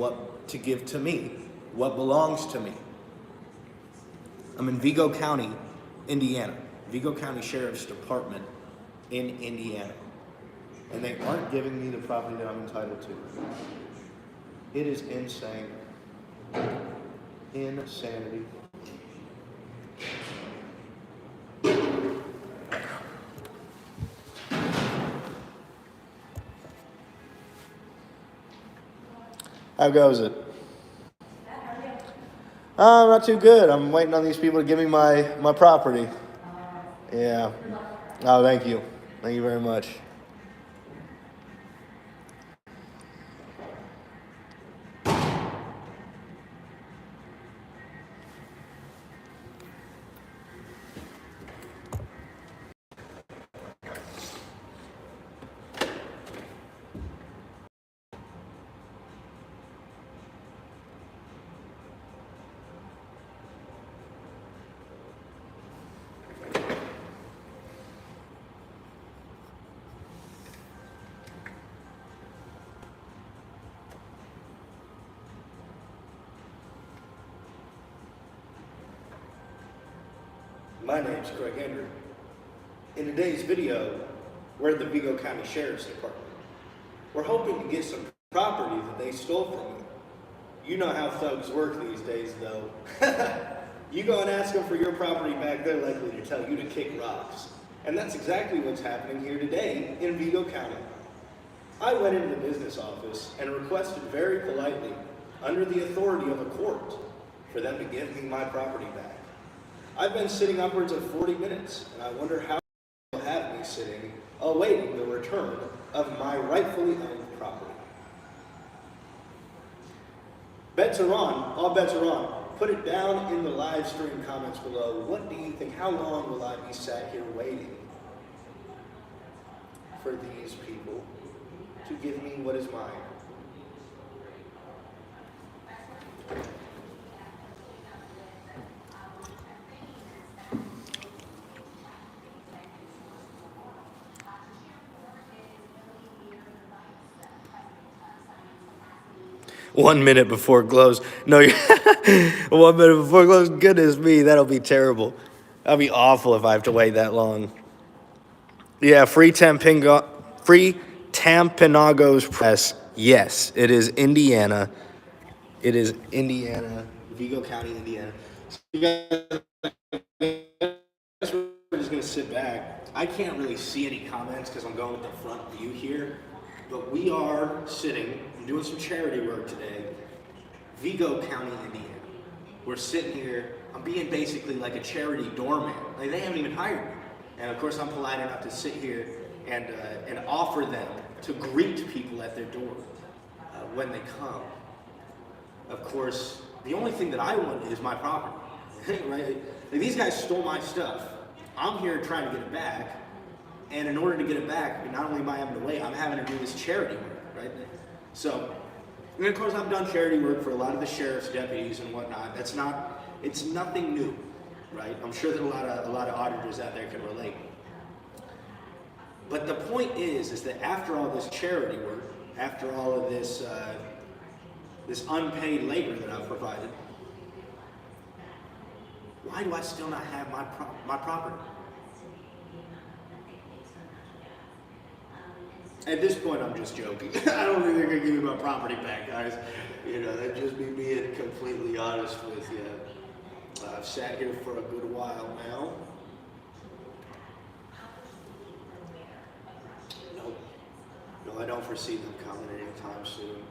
to me, what belongs to me. I'm in Vigo County, Indiana. Vigo County Sheriff's Department in Indiana. And they aren't giving me the property that I'm entitled to. It is insane. Insanity. How goes it? Not too good. I'm waiting on these people to give me my property. Yeah. Oh, thank you. Thank you very much. My name's Craig Hendry. In today's video, we're at the Vigo County Sheriff's Department. We're hoping to get some property that they stole from me. You know how thugs work these days, though. You go and ask them for your property back, they're likely to tell you to kick rocks. And that's exactly what's happening here today in Vigo County. I went into the business office and requested very politely, under the authority of a court, for them to give me my property back. I've been sitting upwards of 40 minutes, and I wonder how they'll have me sitting, awaiting the return of my rightfully owned property. Bets are on, all bets are on. Put it down in the live stream comments below. What do you think? How long will I be sat here waiting for these people to give me what is mine? One minute before close. No, 1 minute before close. Goodness me, that'll be terrible. That'll be awful if I have to wait that long. Yeah, free Tampanagos Press. Yes, it is Indiana. It is Indiana, Vigo County, Indiana. So you guys, we're just gonna sit back. I can't really see any comments because I'm going with the front view here, but we are sitting and doing some charity work today. Vigo County, Indiana. We're sitting here. I'm being basically like a charity doorman. Like, they haven't even hired me, and of course I'm polite enough to sit here and offer them to greet people at their door when they come. Of course, the only thing that I want is my property, right? Like, these guys stole my stuff. I'm here trying to get it back, and in order to get it back, not only am I having to wait, I'm having to do this charity work, right? So, and of course, I've done charity work for a lot of the sheriff's deputies and whatnot. It's nothing new, right? I'm sure that a lot of auditors out there can relate. But the point is that after all this charity work, after all of this unpaid labor that I've provided, why do I still not have my property? At this point, I'm just joking. I don't think they're gonna give me my property back, guys. You know, that'd just be being completely honest with you. I've sat here for a good while now. No, I don't foresee them coming anytime soon.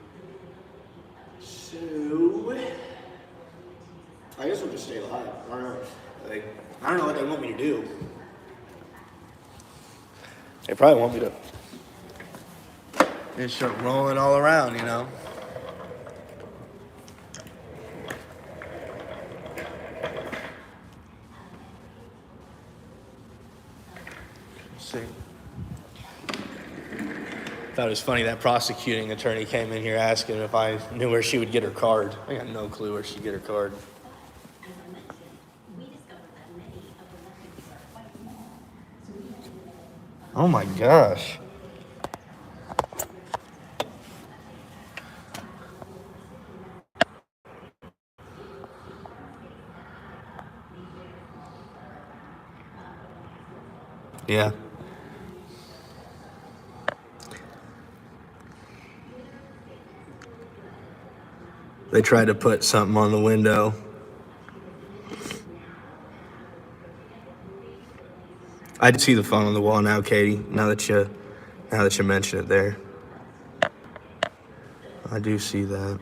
So, I guess we'll just stay alive. I don't know. I don't know what they want me to do. They probably want me to just start rolling all around, you know. Let's see. Thought it was funny that prosecuting attorney came in here asking if I knew where she would get her card. I got no clue where she'd get her card. Oh my gosh. Yeah. They tried to put something on the window. I see the phone on the wall now, Katie. Now that you mention it there. I do see that.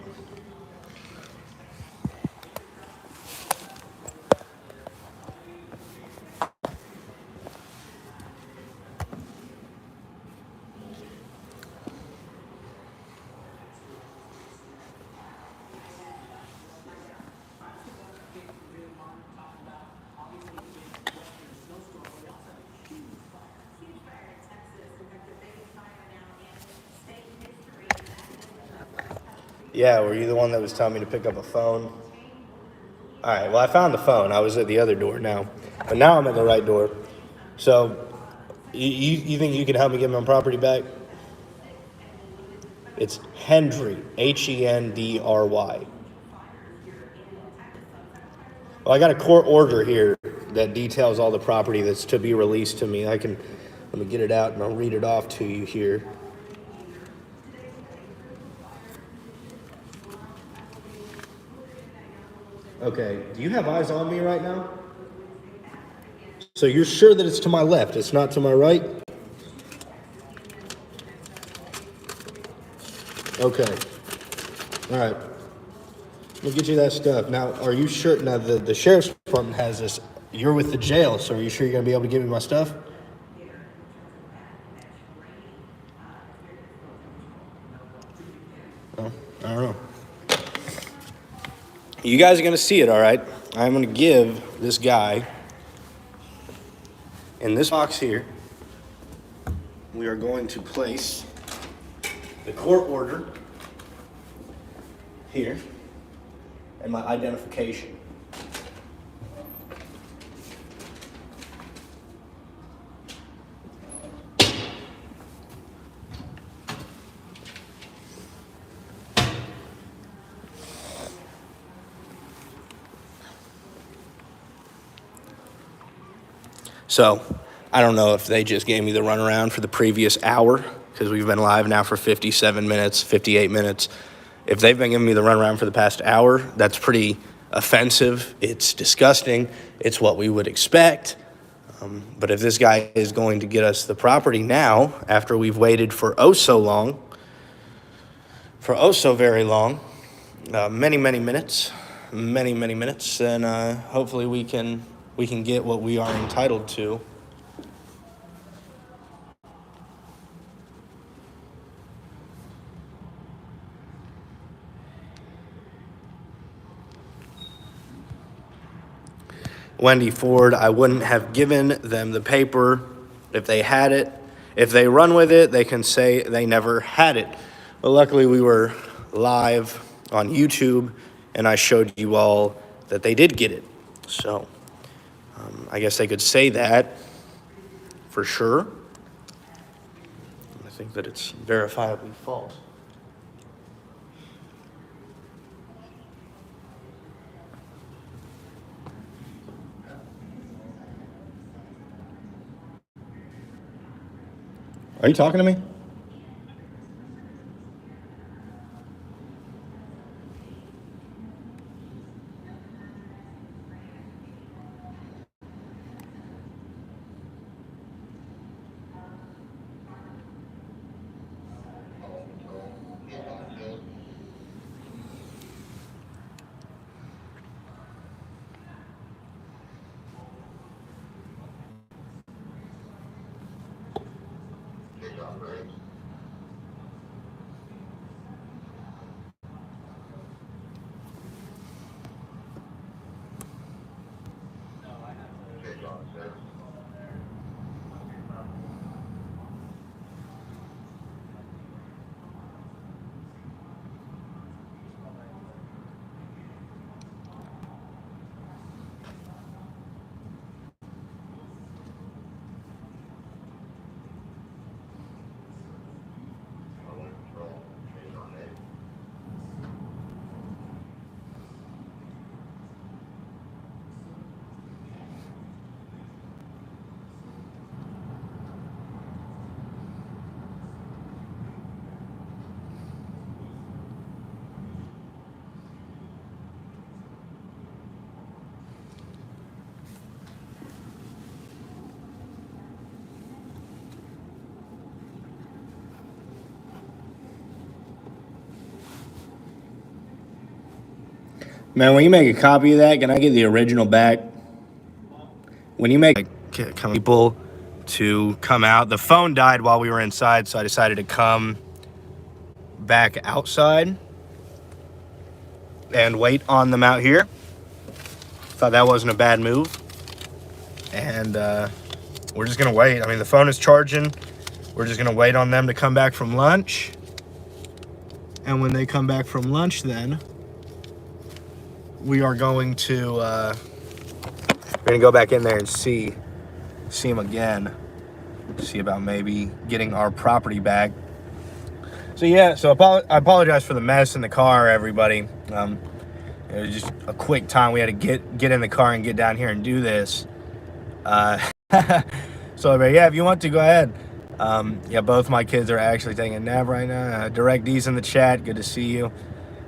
Yeah, were you the one that was telling me to pick up a phone? All right, well, I found the phone. I was at the other door now. But now I'm at the right door. So, you think you can help me get my property back? It's Hendry, Hendry. Well, I got a court order here that details all the property that's to be released to me. Let me get it out and I'll read it off to you here. Okay, do you have eyes on me right now? So you're sure that it's to my left, it's not to my right? Okay. All right. We'll get you that stuff. Now, are you sure? Now, the sheriff's department has this. You're with the jail, so are you sure you're going to be able to give me my stuff? Oh, I don't know. You guys are going to see it, all right? I'm going to give this guy in this box here. We are going to place the court order here and my identification. So, I don't know if they just gave me the runaround for the previous hour, because we've been live now for 57 minutes, 58 minutes. If they've been giving me the runaround for the past hour, that's pretty offensive. It's disgusting. It's what we would expect. But if this guy is going to get us the property now, after we've waited for oh so very long, many minutes, then hopefully we can get what we are entitled to. Wendy Ford, I wouldn't have given them the paper if they had it. If they run with it, they can say they never had it. But luckily we were live on YouTube and I showed you all that they did get it. So I guess they could say that for sure. I think that it's verifiably false. Are you talking to me? Man, when you make a copy of that, can I get the original back? When you make people to come out, the phone died while we were inside, so I decided to come back outside and wait on them out here. Thought that wasn't a bad move. And we're just gonna wait. I mean, the phone is charging. We're just gonna wait on them to come back from lunch. And when they come back from lunch, then we are going to we're gonna go back in there and see them again. See about maybe getting our property back. So yeah, so I apologize for the mess in the car, everybody. It was just a quick time. We had to get in the car and get down here and do this. So yeah, if you want to, go ahead. Yeah, both my kids are actually taking a nap right now. Direct D's in the chat. Good to see you.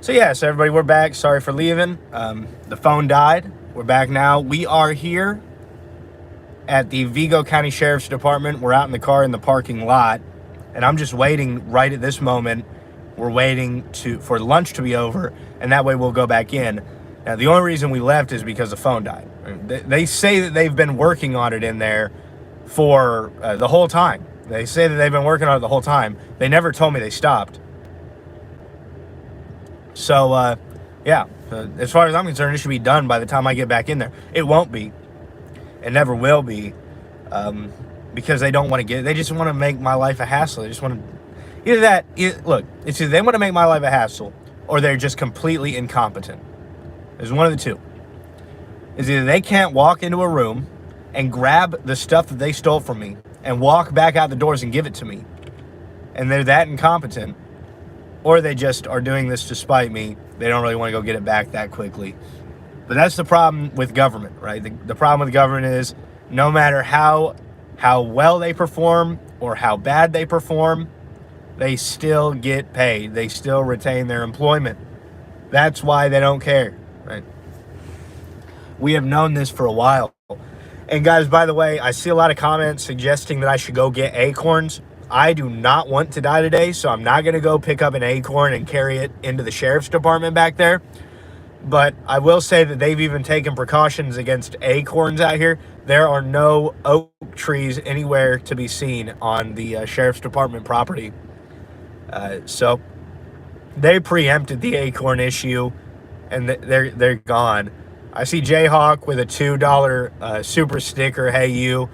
So yeah, so everybody, we're back. Sorry for leaving. The phone died. We're back now. We are here at the Vigo County Sheriff's Department. We're out in the car in the parking lot, and I'm just waiting right at this moment. We're waiting for lunch to be over, and that way we'll go back in. Now, the only reason we left is because the phone died. They say that they've been working on it in there for the whole time. They say that they've been working on it the whole time. They never told me they stopped. So, yeah, as far as I'm concerned, it should be done by the time I get back in there. It won't be. It never will be, because they don't want to they just want to make my life a hassle. They just want to, look, it's either they want to make my life a hassle, or they're just completely incompetent. There's one of the two. It's either they can't walk into a room and grab the stuff that they stole from me and walk back out the doors and give it to me, and they're that incompetent, or they just are doing this to spite me. They don't really want to go get it back that quickly. But that's the problem with government, right? The problem with government is no matter how well they perform or how bad they perform, they still get paid. They still retain their employment. That's why they don't care, right? We have known this for a while. And guys, by the way, I see a lot of comments suggesting that I should go get acorns. I do not want to die today, so I'm not going to go pick up an acorn and carry it into the sheriff's department back there. But I will say that they've even taken precautions against acorns out here. There are no oak trees anywhere to be seen on the sheriff's department property. So they preempted the acorn issue, and they're gone. I see Jayhawk with a $2 super sticker. Hey, you.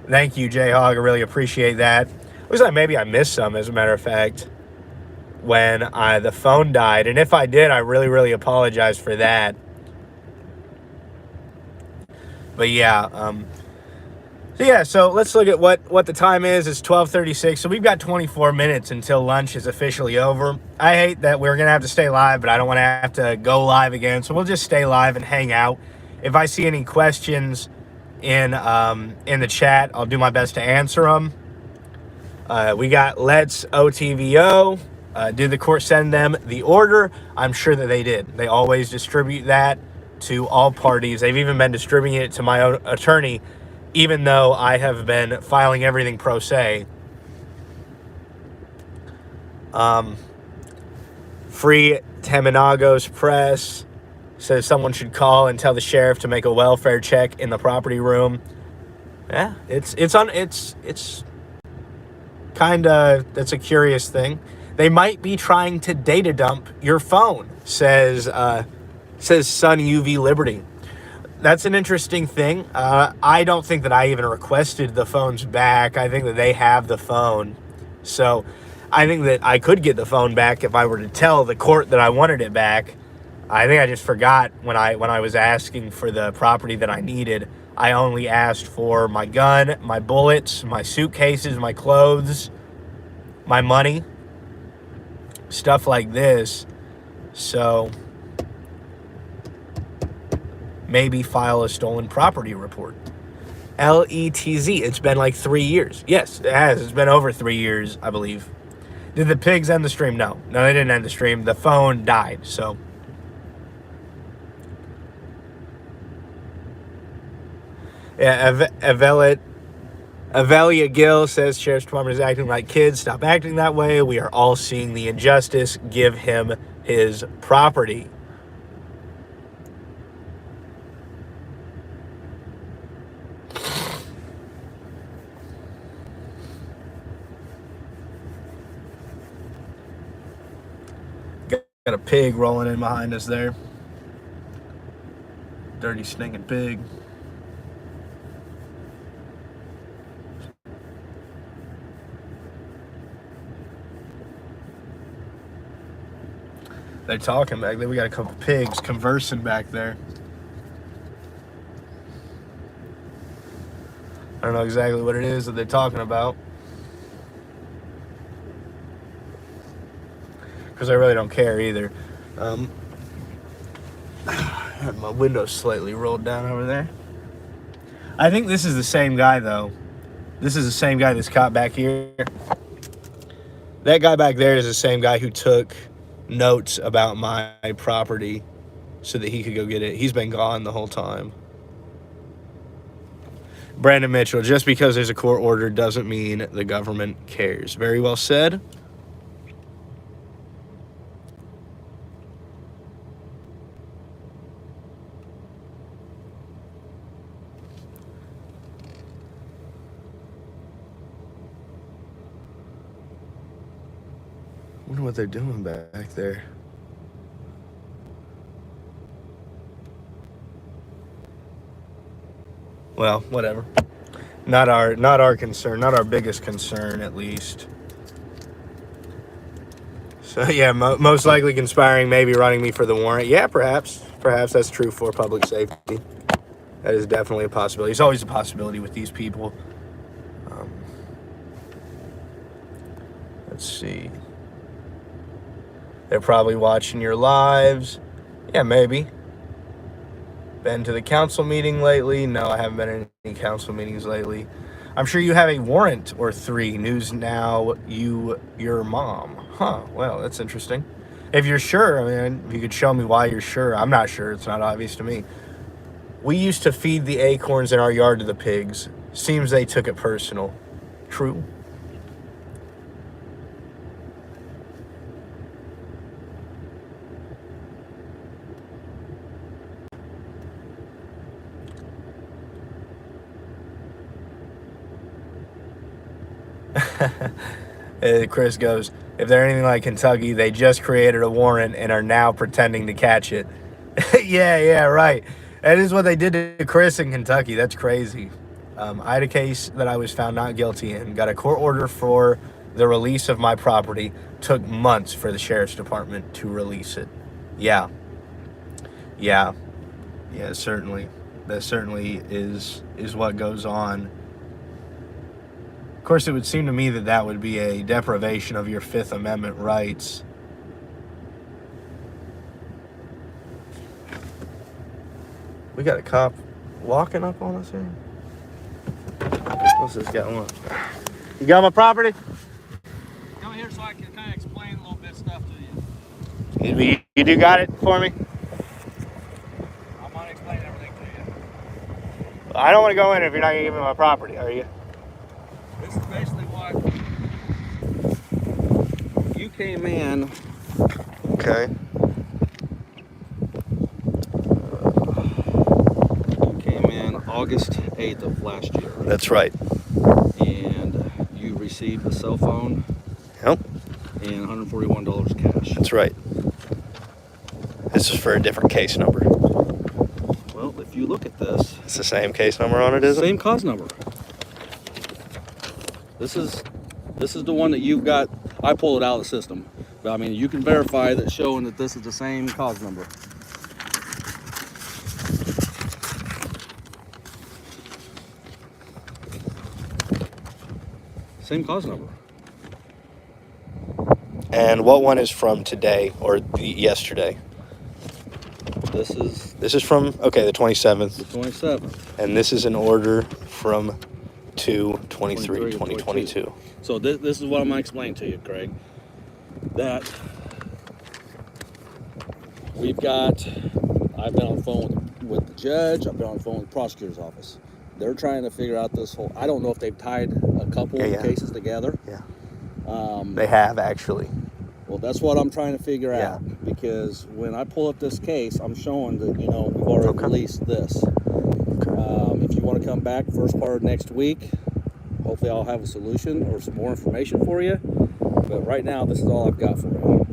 Thank you, Jayhawk. I really appreciate that. Looks like maybe I missed some, as a matter of fact, when the phone died. And if I did, I really, really apologize for that. But yeah, so let's look at what the time is. It's 12:36, so we've got 24 minutes until lunch is officially over. I hate that we're gonna have to stay live, but I don't want to have to go live again, so we'll just stay live and hang out. If I see any questions in the chat, I'll do my best to answer them. We got Let's OTVO. Did the court send them the order? I'm sure that they did. They always distribute that to all parties. They've even been distributing it to my own attorney, even though I have been filing everything pro se. Free Tamanagos Press says someone should call and tell the sheriff to make a welfare check in the property room. Yeah, it's kind of, that's a curious thing. They might be trying to data dump your phone, says Sun UV Liberty. That's an interesting thing. I don't think that I even requested the phones back. I think that they have the phone. So I think that I could get the phone back if I were to tell the court that I wanted it back. I think I just forgot when I was asking for the property that I needed. I only asked for my gun, my bullets, my suitcases, my clothes, my money, stuff like this. So maybe file a stolen property report. LETZ, it's been like 3 years. Yes, it has. It's been over 3 years, I believe. Did the pigs end the stream? No, they didn't end the stream. The phone died, so. Yeah, Avelia Gill says Sheriff's Department is acting like kids. Stop acting that way. We are all seeing the injustice. Give him his property. Got a pig rolling in behind us there. Dirty stinking pig. They're talking back there. We got a couple pigs conversing back there. I don't know exactly what it is that they're talking about. Because I really don't care either. My window's slightly rolled down over there. I think this is the same guy, though. This is the same guy that's caught back here. That guy back there is the same guy who took notes about my property so that he could go get it. He's been gone the whole time. Brandon Mitchell, just because there's a court order doesn't mean the government cares. Very well said. I wonder what they're doing back there. Well, whatever. Not our concern, not our biggest concern, at least. So yeah, most likely conspiring, maybe running me for the warrant. Yeah, perhaps that's true for public safety. That is definitely a possibility. It's always a possibility with these people. Let's see. They're probably watching your lives. Yeah, maybe. Been to the council meeting lately? No, I haven't been in any council meetings lately. I'm sure you have a warrant or 3. News Now, your mom. Huh, well, that's interesting. If you're sure, I mean, if you could show me why you're sure. I'm not sure. It's not obvious to me. We used to feed the acorns in our yard to the pigs. Seems they took it personal. True. Chris goes, if they're anything like Kentucky, they just created a warrant and are now pretending to catch it. Yeah, right. That is what they did to Chris in Kentucky. That's crazy. I had a case that I was found not guilty in. Got a court order for the release of my property. Took months for the sheriff's department to release it. Yeah, certainly. That certainly is what goes on. Of course, it would seem to me that would be a deprivation of your Fifth Amendment rights. We got a cop walking up on us here. What's this guy want? You got my property? Come here so I can kind of explain a little bit of stuff to you. You do got it for me? I'm going to explain everything to you. I don't want to go in if you're not going to give me my property, are you? This is basically what you came in. Okay. You came in August 8th of last year. That's right. And you received a cell phone. Yep. And $141 cash. That's right. This is for a different case number. Well, if you look at this, It's the same case number on it, is it? same cause number. This is the one that you've got. I pulled it out of the system, but I mean you can verify that, showing that this is the same cause number. Same cause number. And what one is from today or yesterday? This is from, okay, the 27th. the 27th. And this is an order from 2/23/2022. So this is what I'm gonna explain to you, Craig. That I've been on the phone with the judge. I've been on the phone with the prosecutor's office. They're trying to figure out this whole. I don't know if they've tied a couple of cases together. Yeah. They have actually. Well, that's what I'm trying to figure Yeah. out, because when I pull up this case, I'm showing that we've already released this. If you want to come back first part of next week, hopefully I'll have a solution or some more information for you. But right now, this is all I've got for you.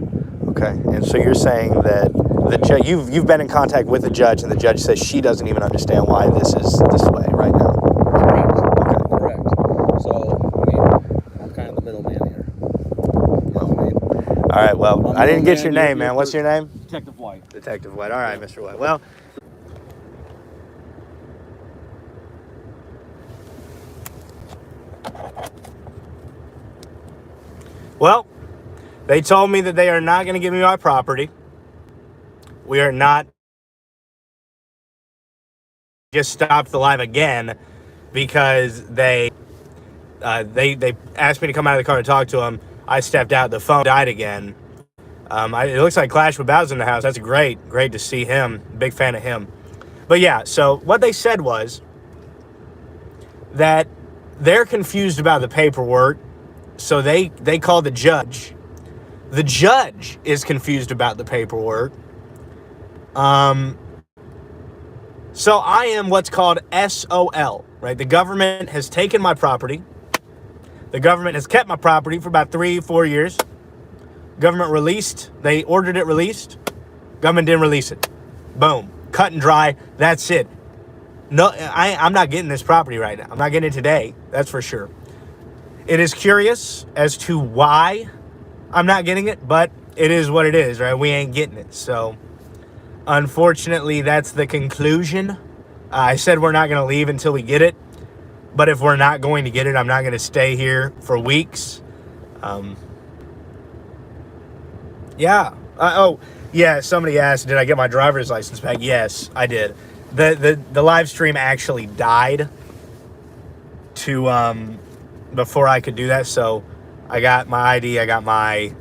Okay, and so you're saying that the judge, you've been in contact with the judge, and the judge says she doesn't even understand why this is this way right now. Correct. Okay. Correct. So, I mean, I'm kind of the middleman here. You know what I mean? All right, well, I'm I didn't the get your man, name, man. What's your name? Detective White. Detective White. All right, Mr. White. Well, they told me that they are not going to give me my property. We are not. Just stopped the live again because they asked me to come out of the car to talk to them. I stepped out. The phone died again. It looks like Clash with Bow's in the house. That's great to see him. Big fan of him. But yeah, so what they said was that they're confused about the paperwork, so they called the judge. The judge is confused about the paperwork. So I am what's called SOL, right? The government has taken my property. The government has kept my property for about 3-4 years. Government released. They ordered it released. Government didn't release it. Boom. Cut and dry. That's it. No, I'm not getting this property right now. I'm not getting it today. That's for sure. It is curious as to why I'm not getting it, but it is what it is, right? We ain't getting it. So, unfortunately, that's the conclusion. I said we're not going to leave until we get it. But if we're not going to get it, I'm not going to stay here for weeks. Yeah. Yeah, somebody asked, did I get my driver's license back? Yes, I did. The live stream actually died before I could do that. So I got my ID, I got my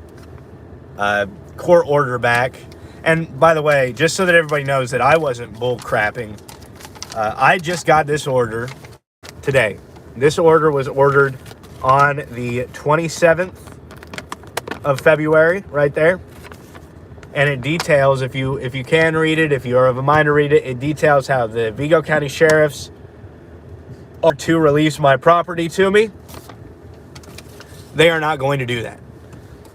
court order back. And by the way, just so that everybody knows that I wasn't bull crapping, I just got this order today. This order was ordered on the 27th of February, right there. And it details, if you can read it, if you are of a mind to read it, it details how the Vigo County Sheriffs are to release my property to me. They are not going to do that.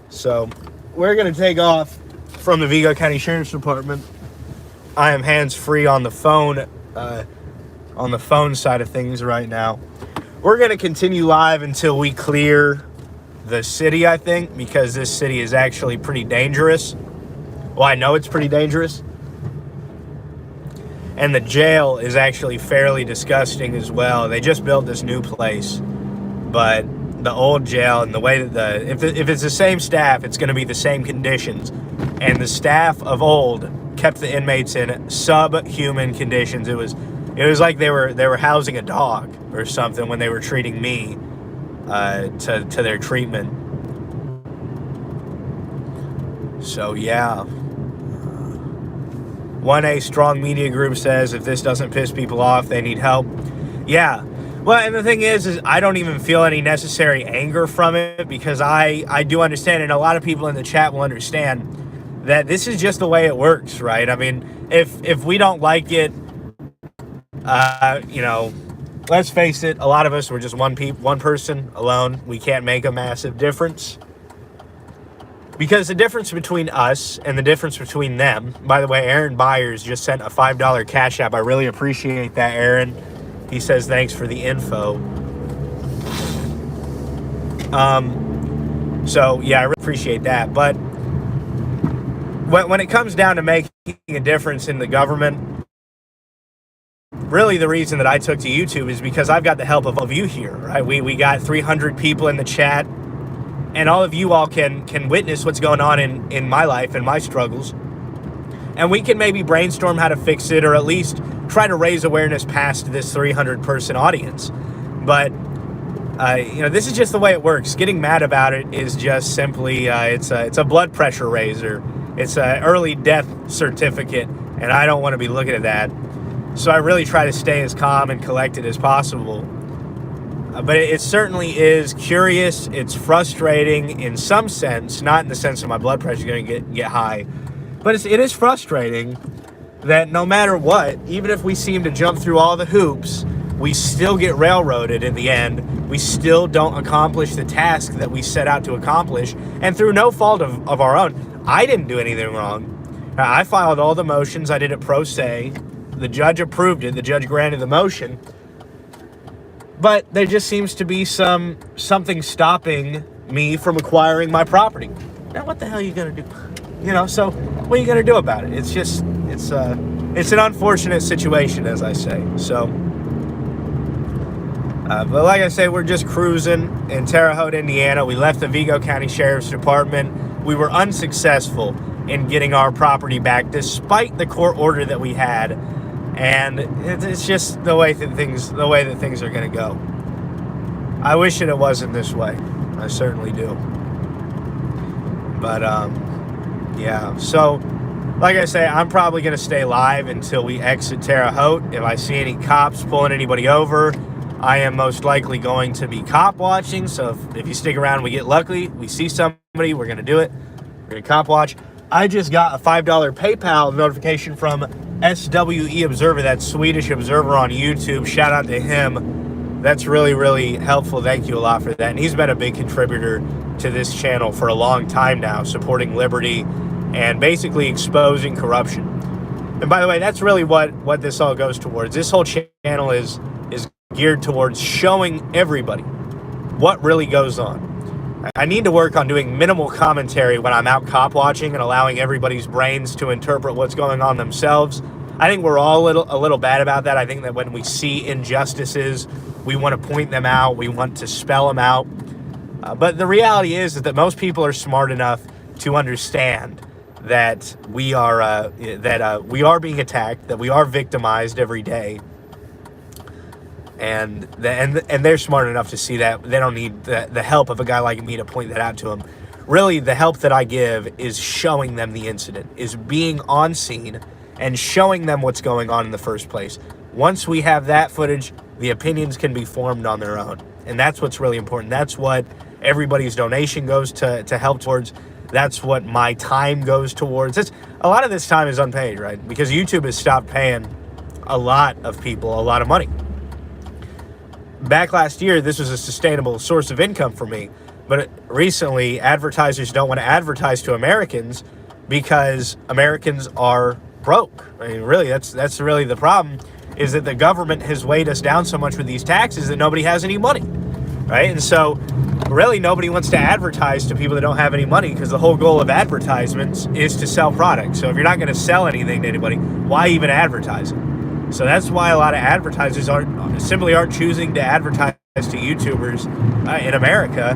So we're going to take off from the Vigo County Sheriff's Department. I am hands-free on the phone side of things right now. We're going to continue live until we clear the city, I think, because this city is actually pretty dangerous. Well, I know it's pretty dangerous. And the jail is actually fairly disgusting as well. They just built this new place, but the old jail and the way that if it's the same staff, it's going to be the same conditions. And the staff of old kept the inmates in subhuman conditions. It was like they were housing a dog or something when they were treating me to their treatment. So yeah. 1A Strong Media Group says if this doesn't piss people off, they need help. Yeah. Well, and the thing is I don't even feel any necessary anger from it because I do understand, and a lot of people in the chat will understand that this is just the way it works, right? I mean, if we don't like it, let's face it, a lot of us were just one person alone. We can't make a massive difference. Because the difference between us and the difference between them, by the way, Aaron Byers just sent a $5 Cash App. I really appreciate that, Aaron. He says thanks for the info. So yeah, I really appreciate that. But when it comes down to making a difference in the government, really the reason that I took to YouTube is because I've got the help of all of you here, right? We got 300 people in the chat. And all of you all can witness what's going on in my life and my struggles. And we can maybe brainstorm how to fix it, or at least try to raise awareness past this 300-person audience. But, this is just the way it works. Getting mad about it is just simply, it's a blood pressure raiser. It's an early death certificate, and I don't want to be looking at that. So I really try to stay as calm and collected as possible. But it certainly is curious. It's frustrating in some sense, not in the sense that my blood pressure is going to get high, but it is frustrating that no matter what, even if we seem to jump through all the hoops, we still get railroaded in the end. We still don't accomplish the task that we set out to accomplish, and through no fault of our own. I didn't do anything wrong. I filed all the motions. I did it pro se. The judge approved it. The judge granted the motion. But there just seems to be something stopping me from acquiring my property. Now, what the hell are you going to do? So what are you going to do about it? It's an unfortunate situation, as I say. So, but like I say, we're just cruising in Terre Haute, Indiana. We left the Vigo County Sheriff's Department. We were unsuccessful in getting our property back, despite the court order that we had. And it's just the way that things are going to go. I wish it wasn't this way. I certainly do. But yeah. So, like I say, I'm probably going to stay live until we exit Terre Haute. If I see any cops pulling anybody over, I am most likely going to be cop watching. So if you stick around, we get lucky, we see somebody, we're going to do it. We're going to cop watch. I just got a $5 PayPal notification from SWE Observer, that Swedish observer on YouTube. Shout out to him. That's really, really helpful. Thank you a lot for that. And he's been a big contributor to this channel for a long time now, supporting liberty and basically exposing corruption. And by the way, that's really what this all goes towards. This whole channel is geared towards showing everybody what really goes on. I need to work on doing minimal commentary when I'm out cop watching and allowing everybody's brains to interpret what's going on themselves. I think we're all a little bad about that. I think that when we see injustices, we want to point them out. We want to spell them out. But the reality is that most people are smart enough to understand that we are being attacked, that we are victimized every day. And they're smart enough to see that. They don't need the help of a guy like me to point that out to them. Really, the help that I give is showing them the incident, is being on scene and showing them what's going on in the first place. Once we have that footage, the opinions can be formed on their own. And that's what's really important. That's what everybody's donation goes to help towards. That's what my time goes towards. A lot of this time is unpaid, right? Because YouTube has stopped paying a lot of people a lot of money. Back last year, this was a sustainable source of income for me. But recently, advertisers don't want to advertise to Americans because Americans are broke. I mean, really, that's really the problem, is that the government has weighed us down so much with these taxes that nobody has any money, right? And so, really, nobody wants to advertise to people that don't have any money, because the whole goal of advertisements is to sell products. So if you're not going to sell anything to anybody, why even advertise it? So that's why a lot of advertisers aren't choosing to advertise to YouTubers in America.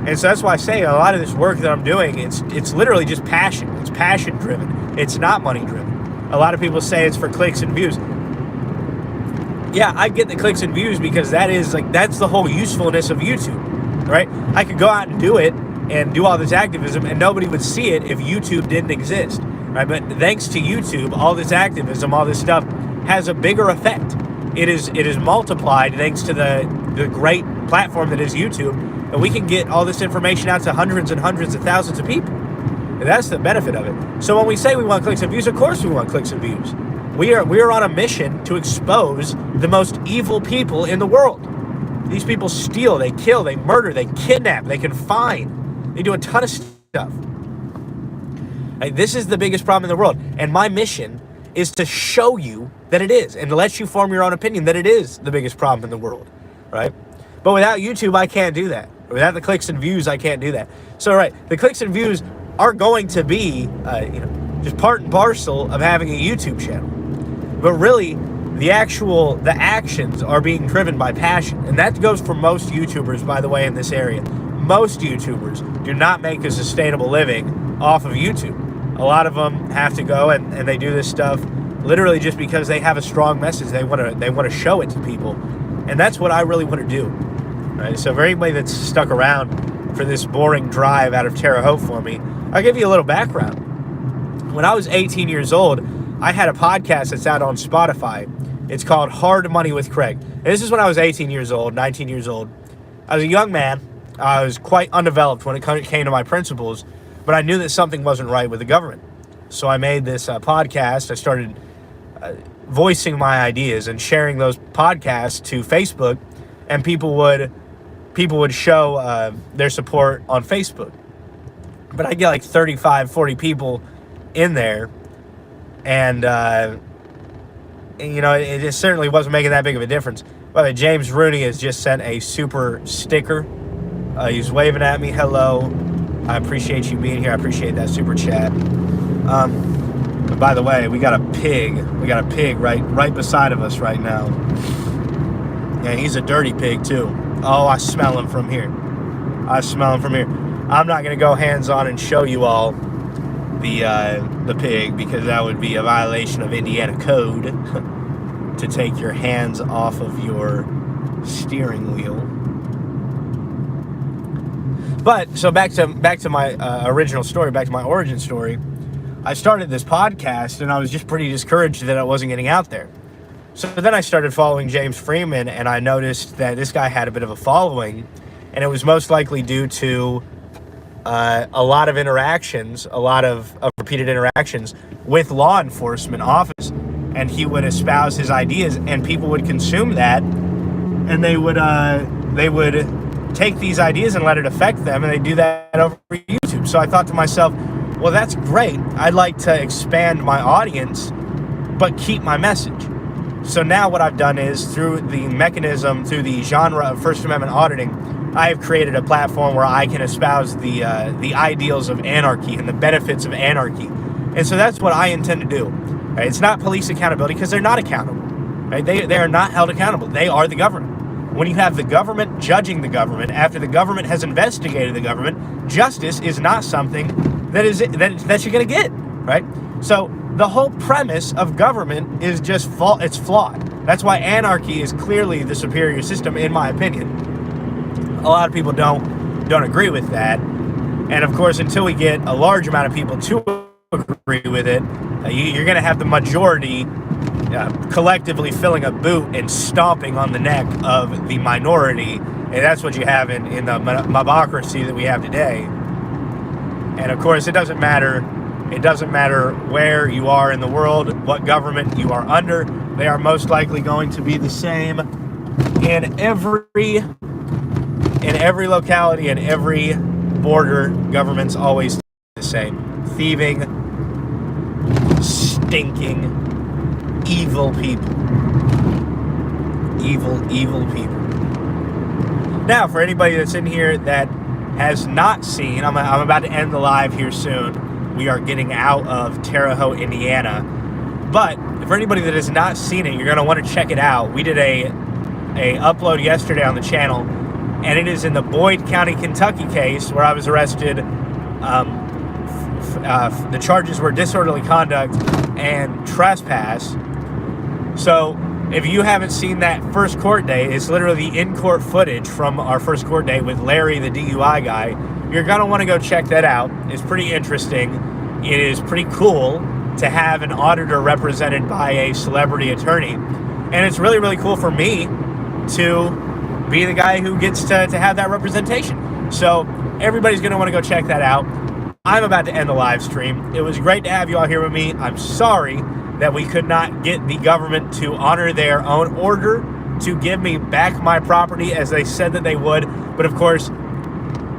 And so that's why I say a lot of this work that I'm doing, it's literally just passion. It's passion driven. It's not money driven. A lot of people say it's for clicks and views. Yeah, I get the clicks and views because that's the whole usefulness of YouTube, right? I could go out and do it and do all this activism and nobody would see it if YouTube didn't exist, right? But thanks to YouTube, all this activism, all this stuff has a bigger effect. It is multiplied thanks to the great platform that is YouTube, and we can get all this information out to hundreds and hundreds of thousands of people. And that's the benefit of it. So when we say we want clicks and views, of course we want clicks and views. We are on a mission to expose the most evil people in the world. These people steal, they kill, they murder, they kidnap, they confine. They do a ton of stuff. This is the biggest problem in the world. And my mission is to show you that it is, and to let you form your own opinion that it is the biggest problem in the world, right? But without YouTube, I can't do that. Without the clicks and views, I can't do that. So, right, the clicks and views are going to be, just part and parcel of having a YouTube channel. But really, the actions are being driven by passion. And that goes for most YouTubers, by the way, in this area. Most YouTubers do not make a sustainable living off of YouTube. A lot of them have to go and they do this stuff literally just because they have a strong message. They want to show it to people. And that's what I really want to do. Right? So for anybody that's stuck around for this boring drive out of Terre Haute for me, I'll give you a little background. When I was 18 years old, I had a podcast that's out on Spotify. It's called Hard Money with Craig. And this is when I was 18 years old, 19 years old. I was a young man. I was quite undeveloped when it came to my principles, but I knew that something wasn't right with the government. So I made this podcast. I started voicing my ideas and sharing those podcasts to Facebook, and people would show their support on Facebook. but I get like 35, 40 people in there, and you know, it just certainly wasn't making that big of a difference. By the way, James Rooney has just sent a super sticker. He's waving at me. Hello. I appreciate you being here. I appreciate that super chat. But by the way, we got a pig. We got a pig right beside of us right now. Yeah, he's a dirty pig too. Oh, I smell him from here. I smell him from here. I'm not gonna go hands-on and show you all the pig, because that would be a violation of Indiana code to take your hands off of your steering wheel. But so back to my original story, back to my origin story. I started this podcast and I was just pretty discouraged that I wasn't getting out there. So then I started following James Freeman, and I noticed that this guy had a bit of a following, and it was most likely due to a lot of interactions, a lot of repeated interactions with law enforcement officers. And he would espouse his ideas, and people would consume that, and they would take these ideas and let it affect them, and they do that over YouTube. So I thought to myself, well, that's great. I'd like to expand my audience, but keep my message. So now what I've done is, through the mechanism, through the genre of First Amendment auditing, I have created a platform where I can espouse the ideals of anarchy and the benefits of anarchy. And so that's what I intend to do. Right? It's not police accountability, because they're not accountable. Right? They are not held accountable. They are the government. When you have the government judging the government after the government has investigated the government, justice is not something that you're going to get. Right? So the whole premise of government is just it's flawed. That's why anarchy is clearly the superior system, in my opinion. A lot of people don't agree with that, and of course, until we get a large amount of people to agree with it, you're going to have the majority collectively filling a boot and stomping on the neck of the minority, and that's what you have in the mobocracy that we have today. And of course, it doesn't matter where you are in the world, what government you are under. They are most likely going to be the same in every locality and every border. Government's always the same. Thieving, stinking, evil people. Evil people. Now, for anybody that's in here that has not seen, I'm about to end the live here soon. We are getting out of Terre Haute, Indiana. But for anybody that has not seen it, you're going to want to check it out. We did a upload yesterday on the channel, and it is in the Boyd County, Kentucky case where I was arrested. The charges were disorderly conduct and trespass. So if you haven't seen that first court day, it's literally the in-court footage from our first court day with Larry, the DUI guy. You're going to want to go check that out. It's pretty interesting. It is pretty cool to have an auditor represented by a celebrity attorney. And it's really, really cool for me to be the guy who gets to have that representation. So everybody's going to want to go check that out. I'm about to end the live stream. It was great to have you all here with me. I'm sorry that we could not get the government to honor their own order to give me back my property as they said that they would. But of course,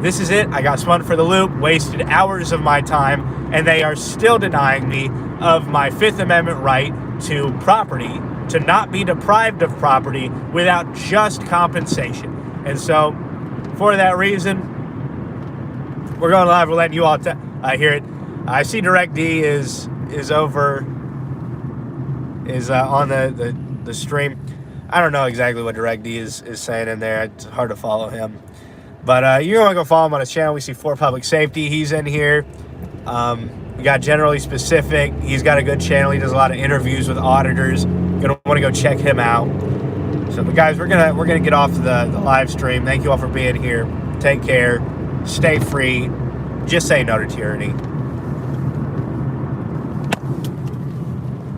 this is it. I got spun for the loop, wasted hours of my time, and they are still denying me of my Fifth Amendment right to property, to not be deprived of property without just compensation. And so, for that reason, we're going live. We're letting you all hear it. I see Direct D is on the stream. I don't know exactly what Direct D is saying in there. It's hard to follow him. But you're going to go follow him on his channel. We see For Public Safety. He's in here. We got Generally Specific. He's got a good channel. He does a lot of interviews with auditors. You're going to want to go check him out. So, but guys, we're gonna get off the live stream. Thank you all for being here. Take care. Stay free. Just say no to tyranny.